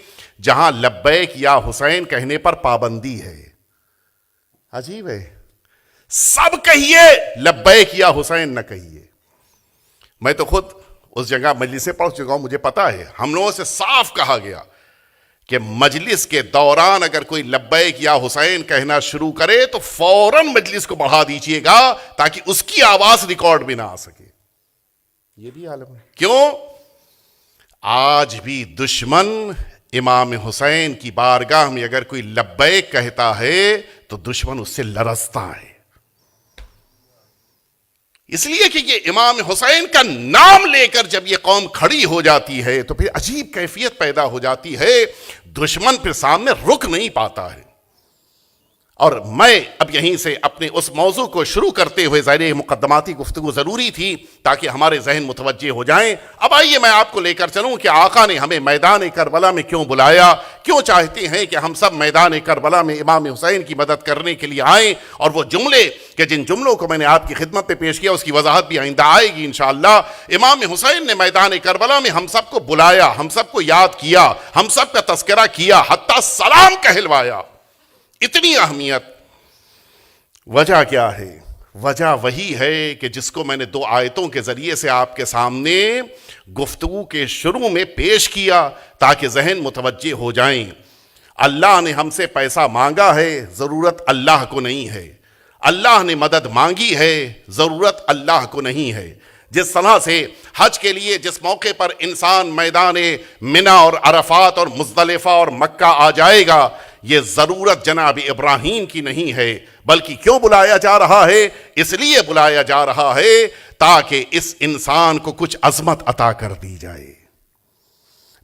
جہاں لبیک یا حسین کہنے پر پابندی ہے. عجیب ہے، سب کہیے لبیک یا حسین نہ کہیے. میں تو خود اس جگہ مجلس سے پڑھ چکا ہوں، مجھے پتا ہے ہم لوگوں سے صاف کہا گیا کہ مجلس کے دوران اگر کوئی لبیک یا حسین کہنا شروع کرے تو فوراً مجلس کو بڑھا دیجئے گا تاکہ اس کی آواز ریکارڈ بھی نہ آ سکے. یہ بھی عالم ہے. کیوں؟ آج بھی دشمن امام حسین کی بارگاہ میں اگر کوئی لبیک کہتا ہے تو دشمن اس سے لرزتا ہے. اس لیے کہ یہ امام حسین کا نام لے کر جب یہ قوم کھڑی ہو جاتی ہے تو پھر عجیب کیفیت پیدا ہو جاتی ہے، دشمن پھر سامنے رک نہیں پاتا ہے. اور میں اب یہیں سے اپنے اس موضوع کو شروع کرتے ہوئے، ظاہر مقدماتی گفتگو ضروری تھی تاکہ ہمارے ذہن متوجہ ہو جائیں. اب آئیے میں آپ کو لے کر چلوں کہ آقا نے ہمیں میدان کربلا میں کیوں بلایا، کیوں چاہتے ہیں کہ ہم سب میدان کربلا میں امام حسین کی مدد کرنے کے لیے آئیں. اور وہ جملے کہ جن جملوں کو میں نے آپ کی خدمت میں پیش کیا اس کی وضاحت بھی آئندہ آئے گی انشاءاللہ. امام حسین نے میدان کربلا میں ہم سب کو بلایا، ہم سب کو یاد کیا، ہم سب کا تذکرہ کیا، حتیٰ سلام کہلوایا. اتنی اہمیت. وجہ کیا ہے؟ وجہ وہی ہے کہ جس کو میں نے 2 آیتوں کے ذریعے سے آپ کے سامنے گفتگو کے شروع میں پیش کیا تاکہ ذہن متوجہ ہو جائیں. اللہ نے ہم سے پیسہ مانگا ہے، ضرورت اللہ کو نہیں ہے. اللہ نے مدد مانگی ہے، ضرورت اللہ کو نہیں ہے. جس طرح سے حج کے لیے جس موقع پر انسان میدان منا اور عرفات اور مزدلفہ اور مکہ آ جائے گا، یہ ضرورت جناب ابراہیم کی نہیں ہے، بلکہ کیوں بلایا جا رہا ہے؟ اس لیے بلایا جا رہا ہے تاکہ اس انسان کو کچھ عظمت عطا کر دی جائے.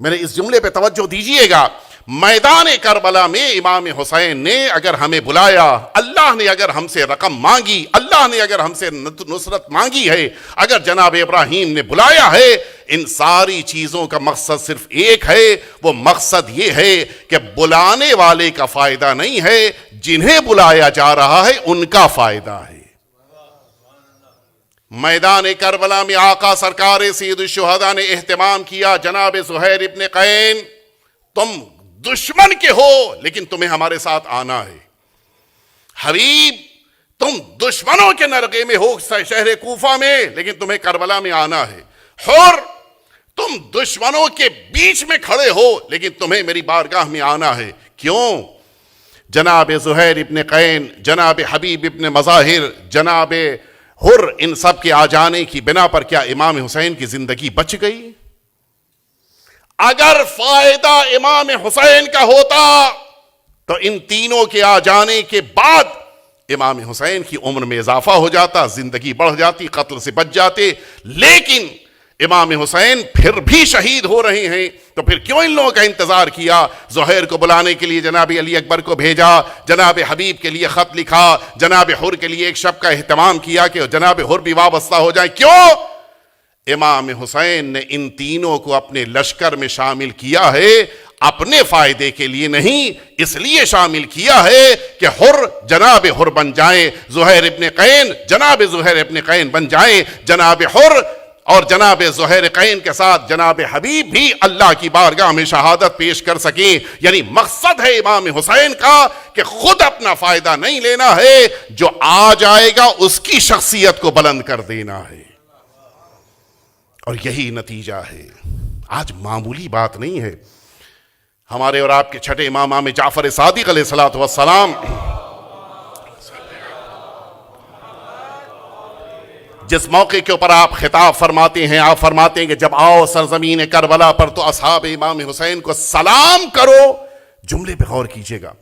میرے اس جملے پہ توجہ دیجئے گا. میدان کربلا میں امام حسین نے اگر ہمیں بلایا، اللہ نے اگر ہم سے رقم مانگی، اللہ نے اگر ہم سے نصرت مانگی ہے، اگر جناب ابراہیم نے بلایا ہے، ان ساری چیزوں کا مقصد صرف ایک ہے. وہ مقصد یہ ہے کہ بلانے والے کا فائدہ نہیں ہے، جنہیں بلایا جا رہا ہے ان کا فائدہ ہے. میدان کربلا میں آقا سرکار سید الشہداء نے اہتمام کیا. جناب زہیر ابن قین، تم دشمن کے ہو لیکن تمہیں ہمارے ساتھ آنا ہے. حبیب، تم دشمنوں کے نرغے میں ہو شہر کوفہ میں لیکن تمہیں کربلا میں آنا ہے. حر، تم دشمنوں کے بیچ میں کھڑے ہو لیکن تمہیں میری بارگاہ میں آنا ہے. کیوں؟ جناب زہیر ابن قین، جناب حبیب ابن مظاہر، جناب حر، ان سب کے آ جانے کی بنا پر کیا امام حسین کی زندگی بچ گئی؟ اگر فائدہ امام حسین کا ہوتا تو ان تینوں کے آ جانے کے بعد امام حسین کی عمر میں اضافہ ہو جاتا، زندگی بڑھ جاتی، قتل سے بچ جاتے. لیکن امام حسین پھر بھی شہید ہو رہے ہیں، تو پھر کیوں ان لوگوں کا انتظار کیا؟ زہیر کو بلانے کے لیے جناب علی اکبر کو بھیجا، جناب حبیب کے لیے خط لکھا، جناب حر کے لیے ایک شب کا اہتمام کیا کہ جناب حر بھی وابستہ ہو جائیں۔ کیوں؟ امام حسین نے ان تینوں کو اپنے لشکر میں شامل کیا ہے، اپنے فائدے کے لیے نہیں، اس لیے شامل کیا ہے کہ حر جناب حر بن جائیں، زہیر ابن قین جناب زہیر ابن قین بن جائیں، جناب حر اور جناب زہیر قین کے ساتھ جناب حبیب بھی اللہ کی بارگاہ میں شہادت پیش کر سکیں۔ یعنی مقصد ہے امام حسین کا کہ خود اپنا فائدہ نہیں لینا ہے، جو آ جائے گا اس کی شخصیت کو بلند کر دینا ہے، اور یہی نتیجہ ہے۔ آج معمولی بات نہیں ہے، ہمارے اور آپ کے چھٹے امام امام جعفر صادق علیہ الصلوۃ والسلام جس موقع کے اوپر آپ خطاب فرماتے ہیں، آپ فرماتے ہیں کہ جب آؤ سرزمین کربلا پر تو اصحاب امام حسین کو سلام کرو۔ جملے پہ غور کیجئے گا،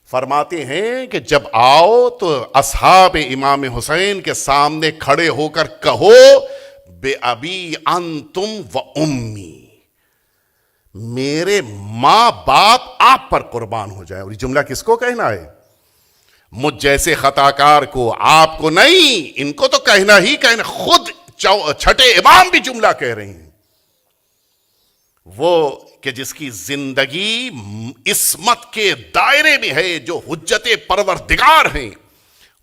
فرماتے ہیں کہ جب آؤ تو اصحاب امام حسین کے سامنے کھڑے ہو کر کہو بے ابی انتم و امی، میرے ماں باپ آپ پر قربان ہو جائے۔ اور یہ جملہ کس کو کہنا ہے؟ مجھ جیسے خطاکار کو، آپ کو نہیں، ان کو تو کہنا ہی کہنا، خود چھٹے امام بھی جملہ کہہ رہے ہیں۔ وہ کہ جس کی زندگی عصمت کے دائرے میں ہے، جو حجت پروردگار ہیں،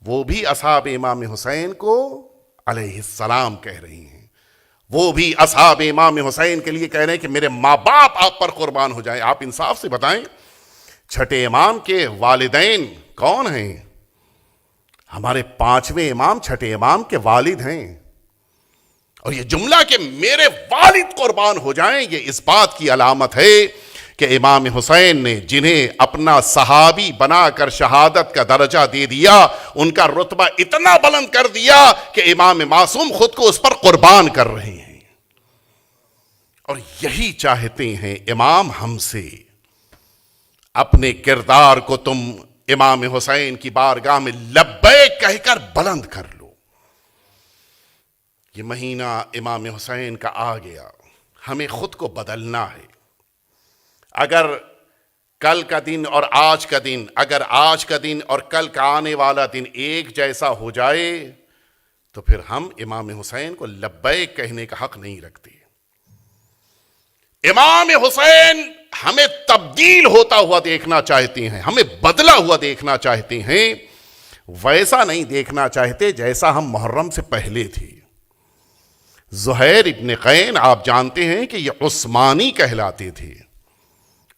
وہ بھی اصحاب امام حسین کو علیہ السلام کہہ رہی ہیں۔ وہ بھی اصحاب امام حسین کے لیے کہہ رہے ہیں کہ میرے ماں باپ آپ پر قربان ہو جائیں۔ آپ انصاف سے بتائیں، چھٹے امام کے والدین کون ہیں؟ ہمارے پانچویں امام چھٹے امام کے والد ہیں، اور یہ جملہ کہ میرے والد قربان ہو جائیں، یہ اس بات کی علامت ہے کہ امام حسین نے جنہیں اپنا صحابی بنا کر شہادت کا درجہ دے دیا، ان کا رتبہ اتنا بلند کر دیا کہ امام معصوم خود کو اس پر قربان کر رہے ہیں۔ اور یہی چاہتے ہیں امام ہم سے، اپنے کردار کو تم امام حسین کی بارگاہ میں لبیک کہہ کر بلند کر لو۔ یہ مہینہ امام حسین کا آ گیا، ہمیں خود کو بدلنا ہے۔ اگر کل کا دن اور آج کا دن، اگر آج کا دن اور کل کا آنے والا دن ایک جیسا ہو جائے تو پھر ہم امام حسین کو لبیک کہنے کا حق نہیں رکھتے۔ امام حسین ہمیں تبدیل ہوتا ہوا دیکھنا چاہتے ہیں، ہمیں بدلا ہوا دیکھنا چاہتے ہیں، ویسا نہیں دیکھنا چاہتے جیسا ہم محرم سے پہلے تھے۔ زہیر ابن قین آپ جانتے ہیں کہ یہ عثمانی کہلاتے تھے،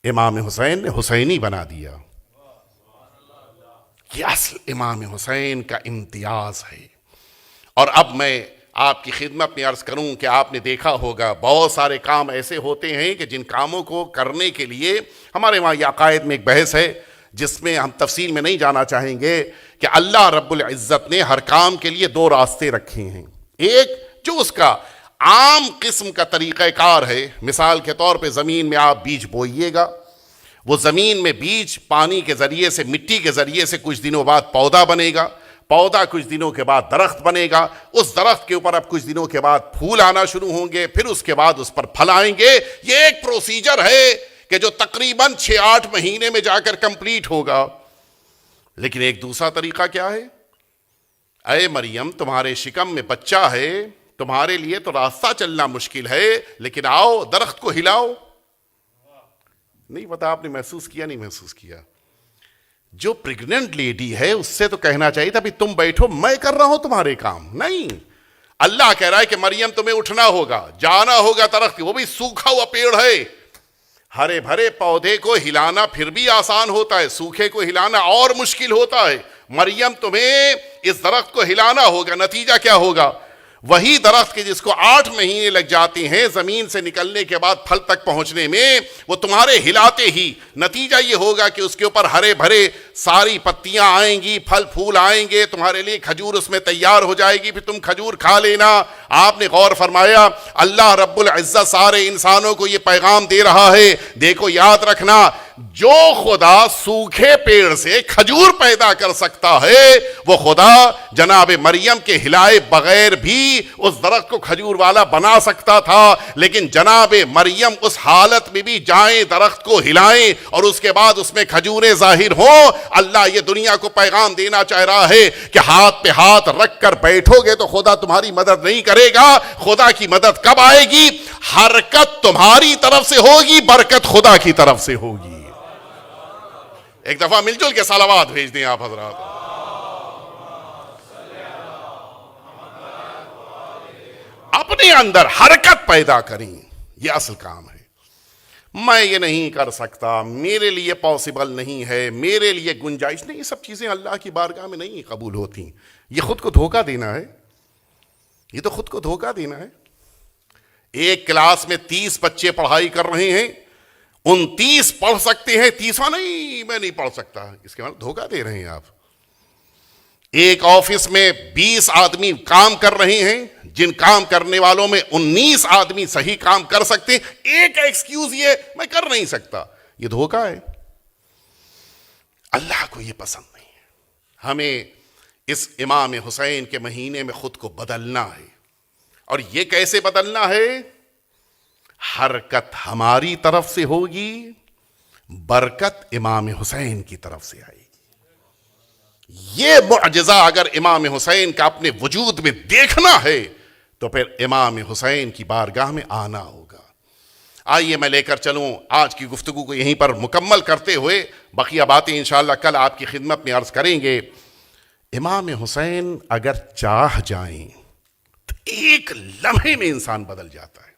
امام حسین نے حسینی بنا دیا۔ یہ اصل امام حسین کا امتیاز ہے۔ اور اب میں آپ کی خدمت میں عرض کروں کہ آپ نے دیکھا ہوگا بہت سارے کام ایسے ہوتے ہیں کہ جن کاموں کو کرنے کے لیے ہمارے وہاں یہ عقائد میں ایک بحث ہے جس میں ہم تفصیل میں نہیں جانا چاہیں گے کہ اللہ رب العزت نے ہر کام کے لیے دو راستے رکھے ہیں۔ ایک جو اس کا عام قسم کا طریقہ کار ہے، مثال کے طور پہ زمین میں آپ بیج بوئیے گا، وہ زمین میں بیج پانی کے ذریعے سے، مٹی کے ذریعے سے کچھ دنوں بعد پودا بنے گا، پودا کچھ دنوں کے بعد درخت بنے گا، اس درخت کے اوپر اب کچھ دنوں کے بعد پھول آنا شروع ہوں گے، پھر اس کے بعد اس پر پھل آئیں گے۔ یہ ایک پروسیجر ہے کہ جو تقریباً 6-8 مہینے میں جا کر کمپلیٹ ہوگا۔ لیکن ایک دوسرا طریقہ کیا ہے؟ اے مریم، تمہارے شکم میں بچہ ہے، تمہارے لیے تو راستہ چلنا مشکل ہے، لیکن آؤ درخت کو ہلاؤ۔ نہیں پتا آپ نے محسوس کیا نہیں محسوس کیا؟ جو پریگننٹ لیڈی ہے اس سے تو کہنا چاہیے تھا بھی تم بیٹھو، میں کر رہا ہوں تمہارے کام۔ نہیں، اللہ کہہ رہا ہے کہ مریم تمہیں اٹھنا ہوگا، جانا ہوگا درخت، وہ بھی سوکھا ہوا پیڑ ہے۔ ہرے بھرے پودے کو ہلانا پھر بھی آسان ہوتا ہے، سوکھے کو ہلانا اور مشکل ہوتا ہے۔ مریم تمہیں اس درخت کو ہلانا ہوگا، نتیجہ کیا ہوگا؟ وہی درخت کے جس کو 8 مہینے لگ جاتے ہیں زمین سے نکلنے کے بعد پھل تک پہنچنے میں، وہ تمہارے ہلاتے ہی نتیجہ یہ ہوگا کہ اس کے اوپر ہرے بھرے ساری پتیاں آئیں گی، پھل پھول آئیں گے، تمہارے لیے کھجور اس میں تیار ہو جائے گی، پھر تم کھجور کھا لینا۔ آپ نے غور فرمایا اللہ رب العزت سارے انسانوں کو یہ پیغام دے رہا ہے، دیکھو یاد رکھنا جو خدا سوکھے پیڑ سے کھجور پیدا کر سکتا ہے وہ خدا جناب مریم کے ہلائے بغیر بھی اس درخت کو کھجور والا بنا سکتا تھا، لیکن جناب مریم اس حالت میں بھی جائیں درخت کو ہلائیں اور اس کے بعد اس میں کھجوریں ظاہر ہوں۔ اللہ یہ دنیا کو پیغام دینا چاہ رہا ہے کہ ہاتھ پہ ہاتھ رکھ کر بیٹھو گے تو خدا تمہاری مدد نہیں کرے گا۔ خدا کی مدد کب آئے گی؟ حرکت تمہاری طرف سے ہوگی، برکت خدا کی طرف سے ہوگی۔ ایک دفعہ مل جل کے صلوات بھیج دیں آپ حضرات۔ اپنے اندر حرکت پیدا کریں، یہ اصل کام ہے۔ میں یہ نہیں کر سکتا، میرے لیے پاسبل نہیں ہے، میرے لیے گنجائش نہیں، یہ سب چیزیں اللہ کی بارگاہ میں نہیں قبول ہوتی۔ یہ خود کو دھوکہ دینا ہے، یہ تو خود کو دھوکہ دینا ہے۔ ایک کلاس میں 30 بچے پڑھائی کر رہے ہیں، 29 پڑھ سکتے ہیں، 30واں نہیں میں نہیں پڑھ سکتا، اس کے بعد دھوکہ دے رہے ہیں آپ۔ ایک آفس میں 20 آدمی کام کر رہے ہیں، جن کام کرنے والوں میں 19 آدمی صحیح کام کر سکتے ہیں، ایک ایکسکیوز یہ میں کر نہیں سکتا، یہ دھوکہ ہے۔ اللہ کو یہ پسند نہیں ہے۔ ہمیں اس امام حسین کے مہینے میں خود کو بدلنا ہے، اور یہ کیسے بدلنا ہے؟ حرکت ہماری طرف سے ہوگی، برکت امام حسین کی طرف سے آئے گی۔ یہ معجزہ اگر امام حسین کا اپنے وجود میں دیکھنا ہے تو پھر امام حسین کی بارگاہ میں آنا ہوگا۔ آئیے میں لے کر چلوں آج کی گفتگو کو یہیں پر مکمل کرتے ہوئے، بقیہ باتیں انشاءاللہ کل آپ کی خدمت میں عرض کریں گے۔ امام حسین اگر چاہ جائیں تو ایک لمحے میں انسان بدل جاتا ہے،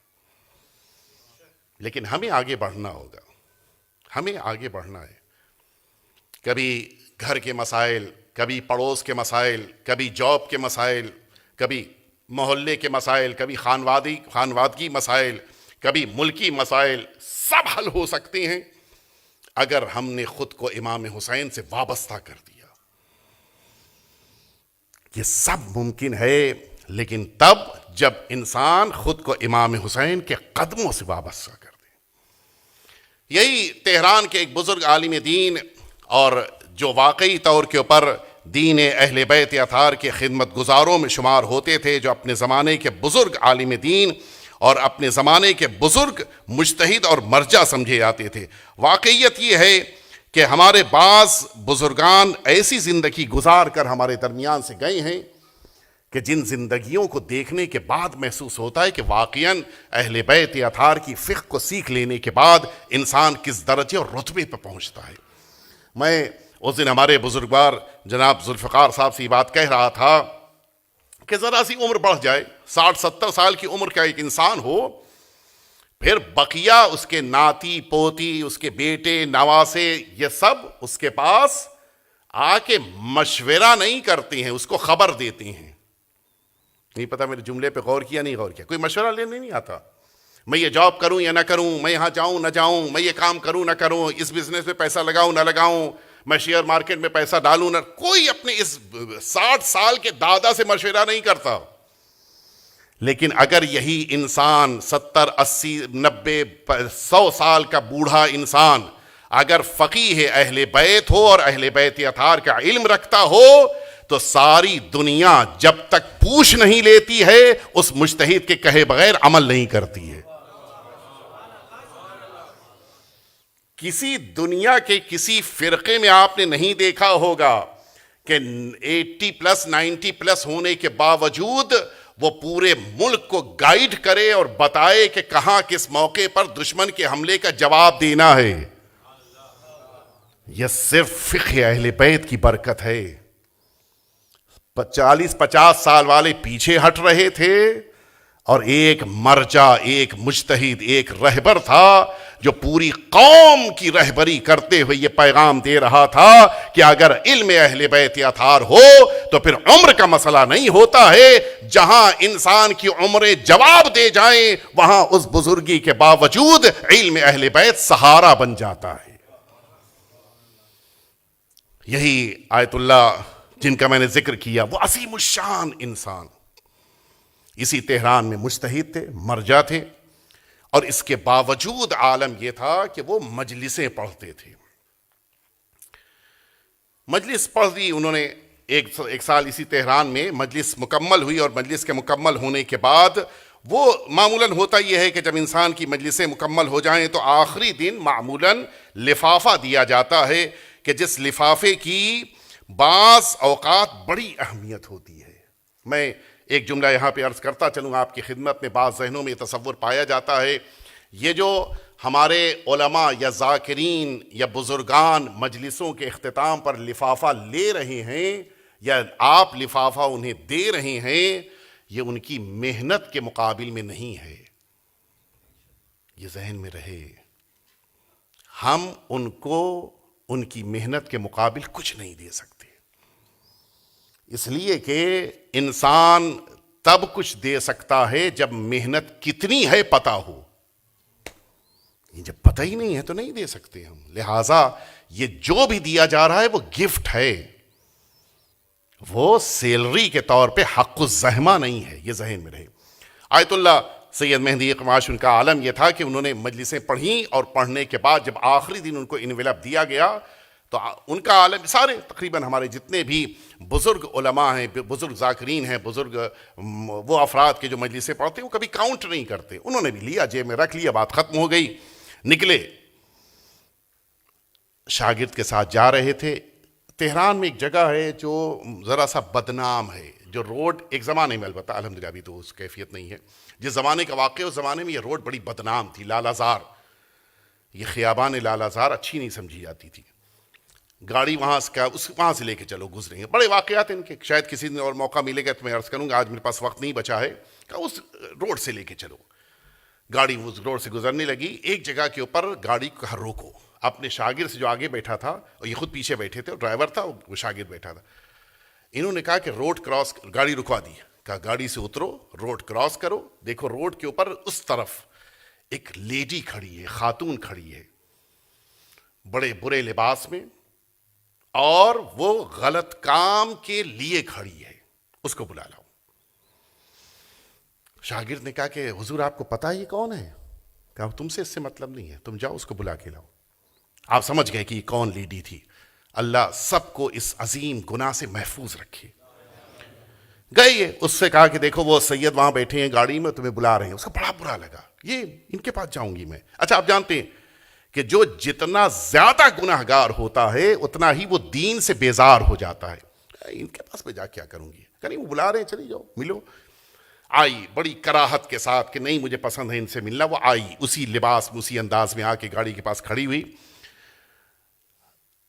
لیکن ہمیں آگے بڑھنا ہوگا، ہمیں آگے بڑھنا ہے۔ کبھی گھر کے مسائل، کبھی پڑوس کے مسائل، کبھی جاب کے مسائل، کبھی محلے کے مسائل، کبھی خانوادگی مسائل، کبھی ملکی مسائل، سب حل ہو سکتے ہیں اگر ہم نے خود کو امام حسین سے وابستہ کر دیا۔ یہ سب ممکن ہے، لیکن تب جب انسان خود کو امام حسین کے قدموں سے وابستہ کر دے۔ یہی تہران کے ایک بزرگ عالم دین اور جو واقعی طور کے اوپر دین اہل بیت اطہار کے خدمت گزاروں میں شمار ہوتے تھے، جو اپنے زمانے کے بزرگ عالم دین اور اپنے زمانے کے بزرگ مجتہد اور مرجع سمجھے جاتے تھے۔ واقعیت یہ ہے کہ ہمارے بعض بزرگان ایسی زندگی گزار کر ہمارے درمیان سے گئے ہیں کہ جن زندگیوں کو دیکھنے کے بعد محسوس ہوتا ہے کہ واقعاً اہل بیت اطہار کی فقہ کو سیکھ لینے کے بعد انسان کس درجے اور رتبے پہ پہنچتا ہے۔ میں اس دن ہمارے بزرگوار جناب ذوالفقار صاحب سے یہ بات کہہ رہا تھا کہ ذرا سی عمر بڑھ جائے، 60-70 سال کی عمر کا ایک انسان ہو، پھر بقیہ اس کے ناتی پوتی، اس کے بیٹے نواسے، یہ سب اس کے پاس آ کے مشورہ نہیں کرتے ہیں، اس کو خبر دیتے ہیں۔ نہیں پتا میرے جملے پہ غور کیا نہیں غور کیا، کوئی مشورہ لینے نہیں آتا۔ میں یہ جاب کروں یا نہ کروں، میں یہاں جاؤں نہ جاؤں، میں یہ کام کروں نہ کروں، اس بزنس میں پیسہ لگاؤں نہ لگاؤں، میں شیئر مارکیٹ میں پیسہ ڈالوں نہ، کوئی اپنے اس 60 سال کے دادا سے مشورہ نہیں کرتا۔ لیکن اگر یہی انسان 70 80 90 100 سال کا بوڑھا انسان اگر فقیہ اہل بیت ہو اور اہل بیت اطہار کا علم رکھتا ہو تو ساری دنیا جب تک پوچھ نہیں لیتی ہے اس مجتہد کے کہے بغیر عمل نہیں کرتی ہے۔ کسی دنیا کے کسی فرقے میں آپ نے نہیں دیکھا ہوگا کہ 80+ 90+ ہونے کے باوجود وہ پورے ملک کو گائیڈ کرے اور بتائے کہ کہاں کس موقع پر دشمن کے حملے کا جواب دینا ہے۔ یہ صرف فقہ اہل بیت کی برکت ہے۔ 40-50 سال والے پیچھے ہٹ رہے تھے اور ایک مرجع، ایک مجتہد، ایک رہبر تھا جو پوری قوم کی رہبری کرتے ہوئے یہ پیغام دے رہا تھا کہ اگر علم اہل بیت اطہار ہو تو پھر عمر کا مسئلہ نہیں ہوتا ہے، جہاں انسان کی عمریں جواب دے جائیں وہاں اس بزرگی کے باوجود علم اہل بیت سہارا بن جاتا ہے۔ یہی آیت اللہ جن کا میں نے ذکر کیا، وہ عظیم الشان انسان اسی تہران میں مجتہد تھے، مرجع تھے، اور اس کے باوجود عالم یہ تھا کہ وہ مجلسیں پڑھتے تھے. مجلس پڑھ دی انہوں نے. ایک سال اسی تہران میں مجلس مکمل ہوئی, اور مجلس کے مکمل ہونے کے بعد وہ معمولاً ہوتا یہ ہے کہ جب انسان کی مجلسیں مکمل ہو جائیں تو آخری دن معمولاً لفافہ دیا جاتا ہے, کہ جس لفافے کی بعض اوقات بڑی اہمیت ہوتی ہے. میں ایک جملہ یہاں پہ عرض کرتا چلوں آپ کی خدمت میں. بعض ذہنوں میں یہ تصور پایا جاتا ہے, یہ جو ہمارے علماء یا ذاکرین یا بزرگان مجلسوں کے اختتام پر لفافہ لے رہے ہیں یا آپ لفافہ انہیں دے رہے ہیں, یہ ان کی محنت کے مقابل میں نہیں ہے. یہ ذہن میں رہے, ہم ان کو ان کی محنت کے مقابل کچھ نہیں دے سکتے, اس لیے کہ انسان تب کچھ دے سکتا ہے جب محنت کتنی ہے پتہ ہو. جب پتہ ہی نہیں ہے تو نہیں دے سکتے ہم. لہٰذا یہ جو بھی دیا جا رہا ہے وہ گفٹ ہے, وہ سیلری کے طور پہ حق الزحمہ نہیں ہے. یہ ذہن میں رہے. آیت اللہ سید مہدی اقماش ان کا عالم یہ تھا کہ انہوں نے مجلسیں پڑھیں, اور پڑھنے کے بعد جب آخری دن ان کو انویلپ دیا گیا تو ان کا عالم, سارے تقریباً ہمارے جتنے بھی بزرگ علماء ہیں, بزرگ ذاکرین ہیں, بزرگ وہ افراد کے جو مجلسیں پڑھتے ہیں وہ کبھی کاؤنٹ نہیں کرتے. انہوں نے بھی لیا, جیب میں رکھ لیا, بات ختم ہو گئی, نکلے. شاگرد کے ساتھ جا رہے تھے. تہران میں ایک جگہ ہے جو ذرا سا بدنام ہے, جو روڈ ایک زمانے میں, البتہ الحمدللہ ابھی تو اس کیفیت نہیں ہے, جس زمانے کا واقعہ اس زمانے میں یہ روڈ بڑی بدنام تھی. لالہ زار, یہ خیابان لالہ زار اچھی نہیں سمجھی جاتی تھی. گاڑی وہاں سے لے کے چلو گزرے ہیں. بڑے واقعات ان کے, شاید کسی دن اور موقع ملے گا تو میں عرض کروں گا, آج میرے پاس وقت نہیں بچا ہے, کہ اس روڈ سے لے کے چلو. گاڑی اس روڈ سے گزرنے لگی, ایک جگہ کے اوپر گاڑی کو کہا روکو. اپنے شاگرد سے جو آگے بیٹھا تھا, اور یہ خود پیچھے بیٹھے تھے, اور ڈرائیور تھا, وہ شاگرد بیٹھا تھا, انہوں نے کہا کہ روڈ کراس, گاڑی رکوا دی, کہا گاڑی سے اترو, روڈ کراس کرو. دیکھو روڈ کے اوپر اس طرف ایک لیڈی کھڑی ہے, خاتون کھڑی ہے, بڑے برے لباس میں, اور وہ غلط کام کے لیے کھڑی ہے, اس کو بلا لاؤ. شاگرد نے کہا کہ حضور آپ کو پتہ یہ کون ہے؟ کہا تم سے اس سے مطلب نہیں ہے, تم جاؤ اس کو بلا کے لاؤ. آپ سمجھ گئے کہ یہ کون لیڈی تھی. اللہ سب کو اس عظیم گناہ سے محفوظ رکھے. گئے, اس سے کہا کہ دیکھو وہ سید وہاں بیٹھے ہیں گاڑی میں, تمہیں بلا رہے ہیں. اس کو بڑا برا لگا, یہ ان کے پاس جاؤں گی میں. اچھا آپ جانتے ہیں کہ جو جتنا زیادہ گناہ گار ہوتا ہے اتنا ہی وہ دین سے بیزار ہو جاتا ہے. ان کے پاس میں جا کیا کروں گی, کہ نہیں وہ بلا رہے ہیں, چلی جاؤ ملو. آئی بڑی کراہت کے ساتھ کہ نہیں مجھے پسند ہے ان سے ملنا. وہ آئی اسی لباس میں, اسی انداز میں آ کے گاڑی کے پاس کھڑی ہوئی.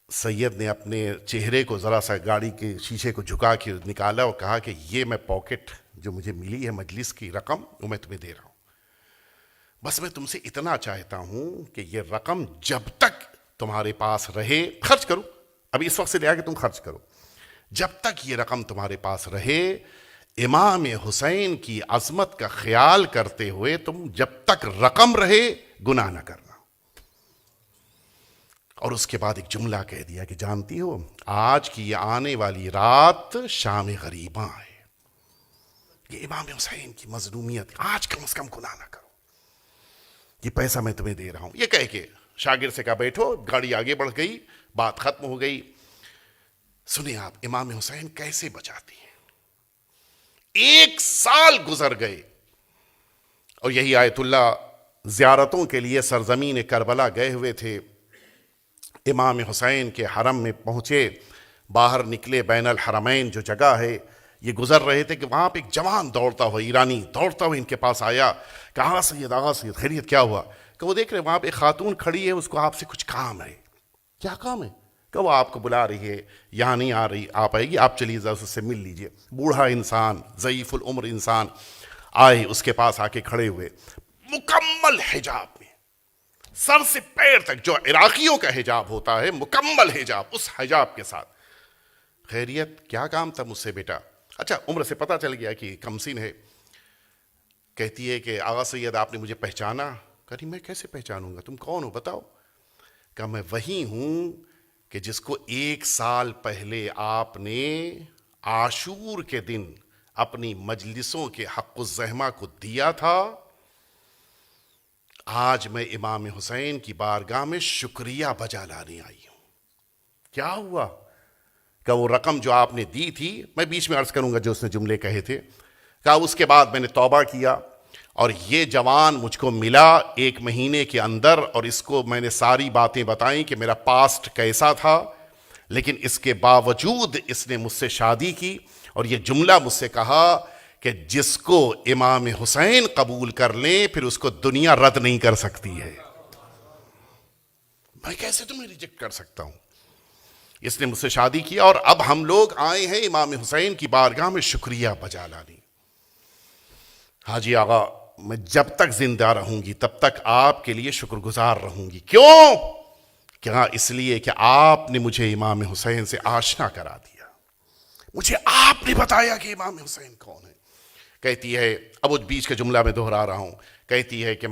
سید نے اپنے چہرے کو ذرا سا گاڑی کے شیشے کو جھکا کے نکالا اور کہا کہ یہ میں پاکٹ جو مجھے ملی ہے مجلس کی رقم, وہ میں تمہیں دے رہا ہوں. بس میں تم سے اتنا چاہتا ہوں کہ یہ رقم جب تک تمہارے پاس رہے, خرچ کرو, ابھی اس وقت سے لے آ کے تم خرچ کرو, جب تک یہ رقم تمہارے پاس رہے امام حسین کی عظمت کا خیال کرتے ہوئے تم جب تک رقم رہے گناہ نہ کرنا. اور اس کے بعد ایک جملہ کہہ دیا کہ جانتی ہو آج کی یہ آنے والی رات شام غریباں ہے. یہ امام حسین کی مظلومیت, آج کم از کم گناہ نہ کرو, یہ پیسہ میں تمہیں دے رہا ہوں. یہ کہہ کے شاگرد سے کہا بیٹھو, گاڑی آگے بڑھ گئی, بات ختم ہو گئی. سنیں آپ امام حسین کیسے بچاتی ہیں. 1 سال گزر گئے, اور یہی آیت اللہ زیارتوں کے لیے سرزمین کربلا گئے ہوئے تھے. امام حسین کے حرم میں پہنچے, باہر نکلے, بین الحرمین جو جگہ ہے, یہ گزر رہے تھے کہ وہاں پہ ایک جوان دوڑتا ہوا, ایرانی دوڑتا ہوا ان کے پاس آیا. کہا آغا سید خیریت, کیا ہوا؟ کہ وہ دیکھ رہے وہاں پہ ایک خاتون کھڑی ہے, اس کو آپ سے کچھ کام ہے. کیا کام ہے؟ کہ وہ آپ کو بلا رہی ہے, یہاں نہیں آ رہی, آپ آئے گی, آپ چلیے ذرا اس سے مل لیجئے. بوڑھا انسان, ضعیف العمر انسان آئے, اس کے پاس آ کے کھڑے ہوئے, مکمل حجاب میں, سر سے پیر تک جو عراقیوں کا حجاب ہوتا ہے, مکمل حجاب, اس حجاب کے ساتھ. خیریت, کیا کام تھا مجھ سے بیٹا؟ اچھا عمر سے پتہ چل گیا کہ کمسن ہے. کہتی ہے کہ آغا سید آپ نے مجھے پہچانا؟ کہتی میں کیسے پہچانوں گا, تم کون ہو بتاؤ؟ کہ میں وہی ہوں کہ جس کو 1 سال پہلے آپ نے عاشور کے دن اپنی مجلسوں کے حق الزحمہ کو دیا تھا. آج میں امام حسین کی بارگاہ میں شکریہ بجا لانے آئی ہوں۔ کیا ہوا کہ وہ رقم جو آپ نے دی تھی، میں بیچ میں عرض کروں گا جو اس نے جملے کہے تھے، کہا اس کے بعد میں نے توبہ کیا اور یہ جوان مجھ کو ملا 1 مہینے کے اندر، اور اس کو میں نے ساری باتیں بتائیں کہ میرا پاسٹ کیسا تھا، لیکن اس کے باوجود اس نے مجھ سے شادی کی اور یہ جملہ مجھ سے کہا کہ جس کو امام حسین قبول کر لیں پھر اس کو دنیا رد نہیں کر سکتی ہے۔ میں کیسے تمہیں ریجیکٹ کر سکتا ہوں؟ اس نے مجھ سے شادی کیا اور اب ہم لوگ آئے ہیں امام حسین کی بارگاہ میں شکریہ بجا لانے۔ حاجی آغا، میں جب تک زندہ رہوں گی تب تک آپ کے لیے شکر گزار رہوں گی۔ کیوں؟ کیا؟ اس لیے کہ آپ نے مجھے امام حسین سے آشنا کرا دیا، مجھے آپ نے بتایا کہ امام حسین کون ہے۔ کہتی ہے، اب وہ بیچ کا جملہ میں دہرا رہا ہوں، کہتی ہے کہ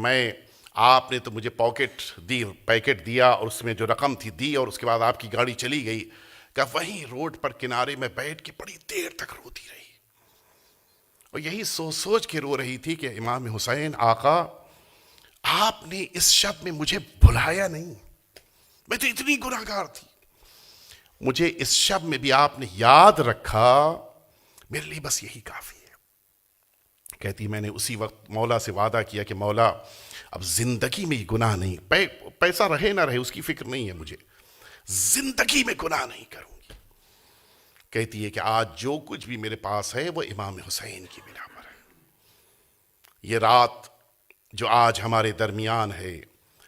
آپ نے تو مجھے پیکٹ دیا اور اس میں جو رقم تھی دی، اور اس کے بعد آپ کی گاڑی چلی گئی، کہ وہیں روڈ پر کنارے میں بیٹھ کے بڑی دیر تک روتی رہی، اور یہی سوچ کے رو رہی تھی کہ امام حسین آقا، آپ نے اس شب میں مجھے بھلایا نہیں، میں تو اتنی گناہگار تھی، مجھے اس شب میں بھی آپ نے یاد رکھا، میرے لیے بس یہی کافی ہے۔ کہتی میں نے اسی وقت مولا سے وعدہ کیا کہ مولا اب زندگی میں گناہ نہیں، پیسہ رہے نہ رہے اس کی فکر نہیں ہے مجھے، زندگی میں گناہ نہیں کروں گی۔ کہتی ہے کہ آج جو کچھ بھی میرے پاس ہے وہ امام حسین کی بنا پر ہے۔ یہ رات جو آج ہمارے درمیان ہے،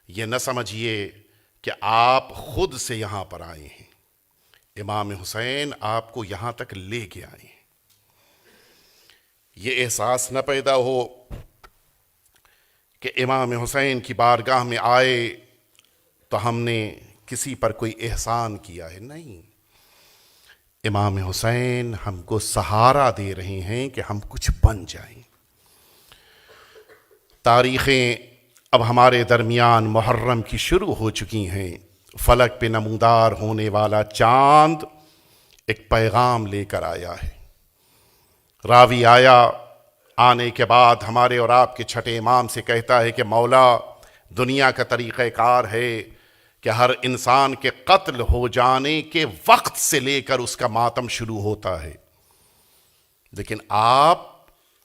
یہ نہ سمجھیے کہ آپ خود سے یہاں پر آئے ہیں، امام حسین آپ کو یہاں تک لے کے آئے ہیں۔ یہ احساس نہ پیدا ہو کہ امام حسین کی بارگاہ میں آئے تو ہم نے کسی پر کوئی احسان کیا ہے، نہیں، امام حسین ہم کو سہارا دے رہے ہیں کہ ہم کچھ بن جائیں۔ تاریخیں اب ہمارے درمیان محرم کی شروع ہو چکی ہیں، فلک پہ نمودار ہونے والا چاند ایک پیغام لے کر آیا ہے۔ راوی آیا، آنے کے بعد ہمارے اور آپ کے چھٹے امام سے کہتا ہے کہ مولا، دنیا کا طریقہ کار ہے کہ ہر انسان کے قتل ہو جانے کے وقت سے لے کر اس کا ماتم شروع ہوتا ہے، لیکن آپ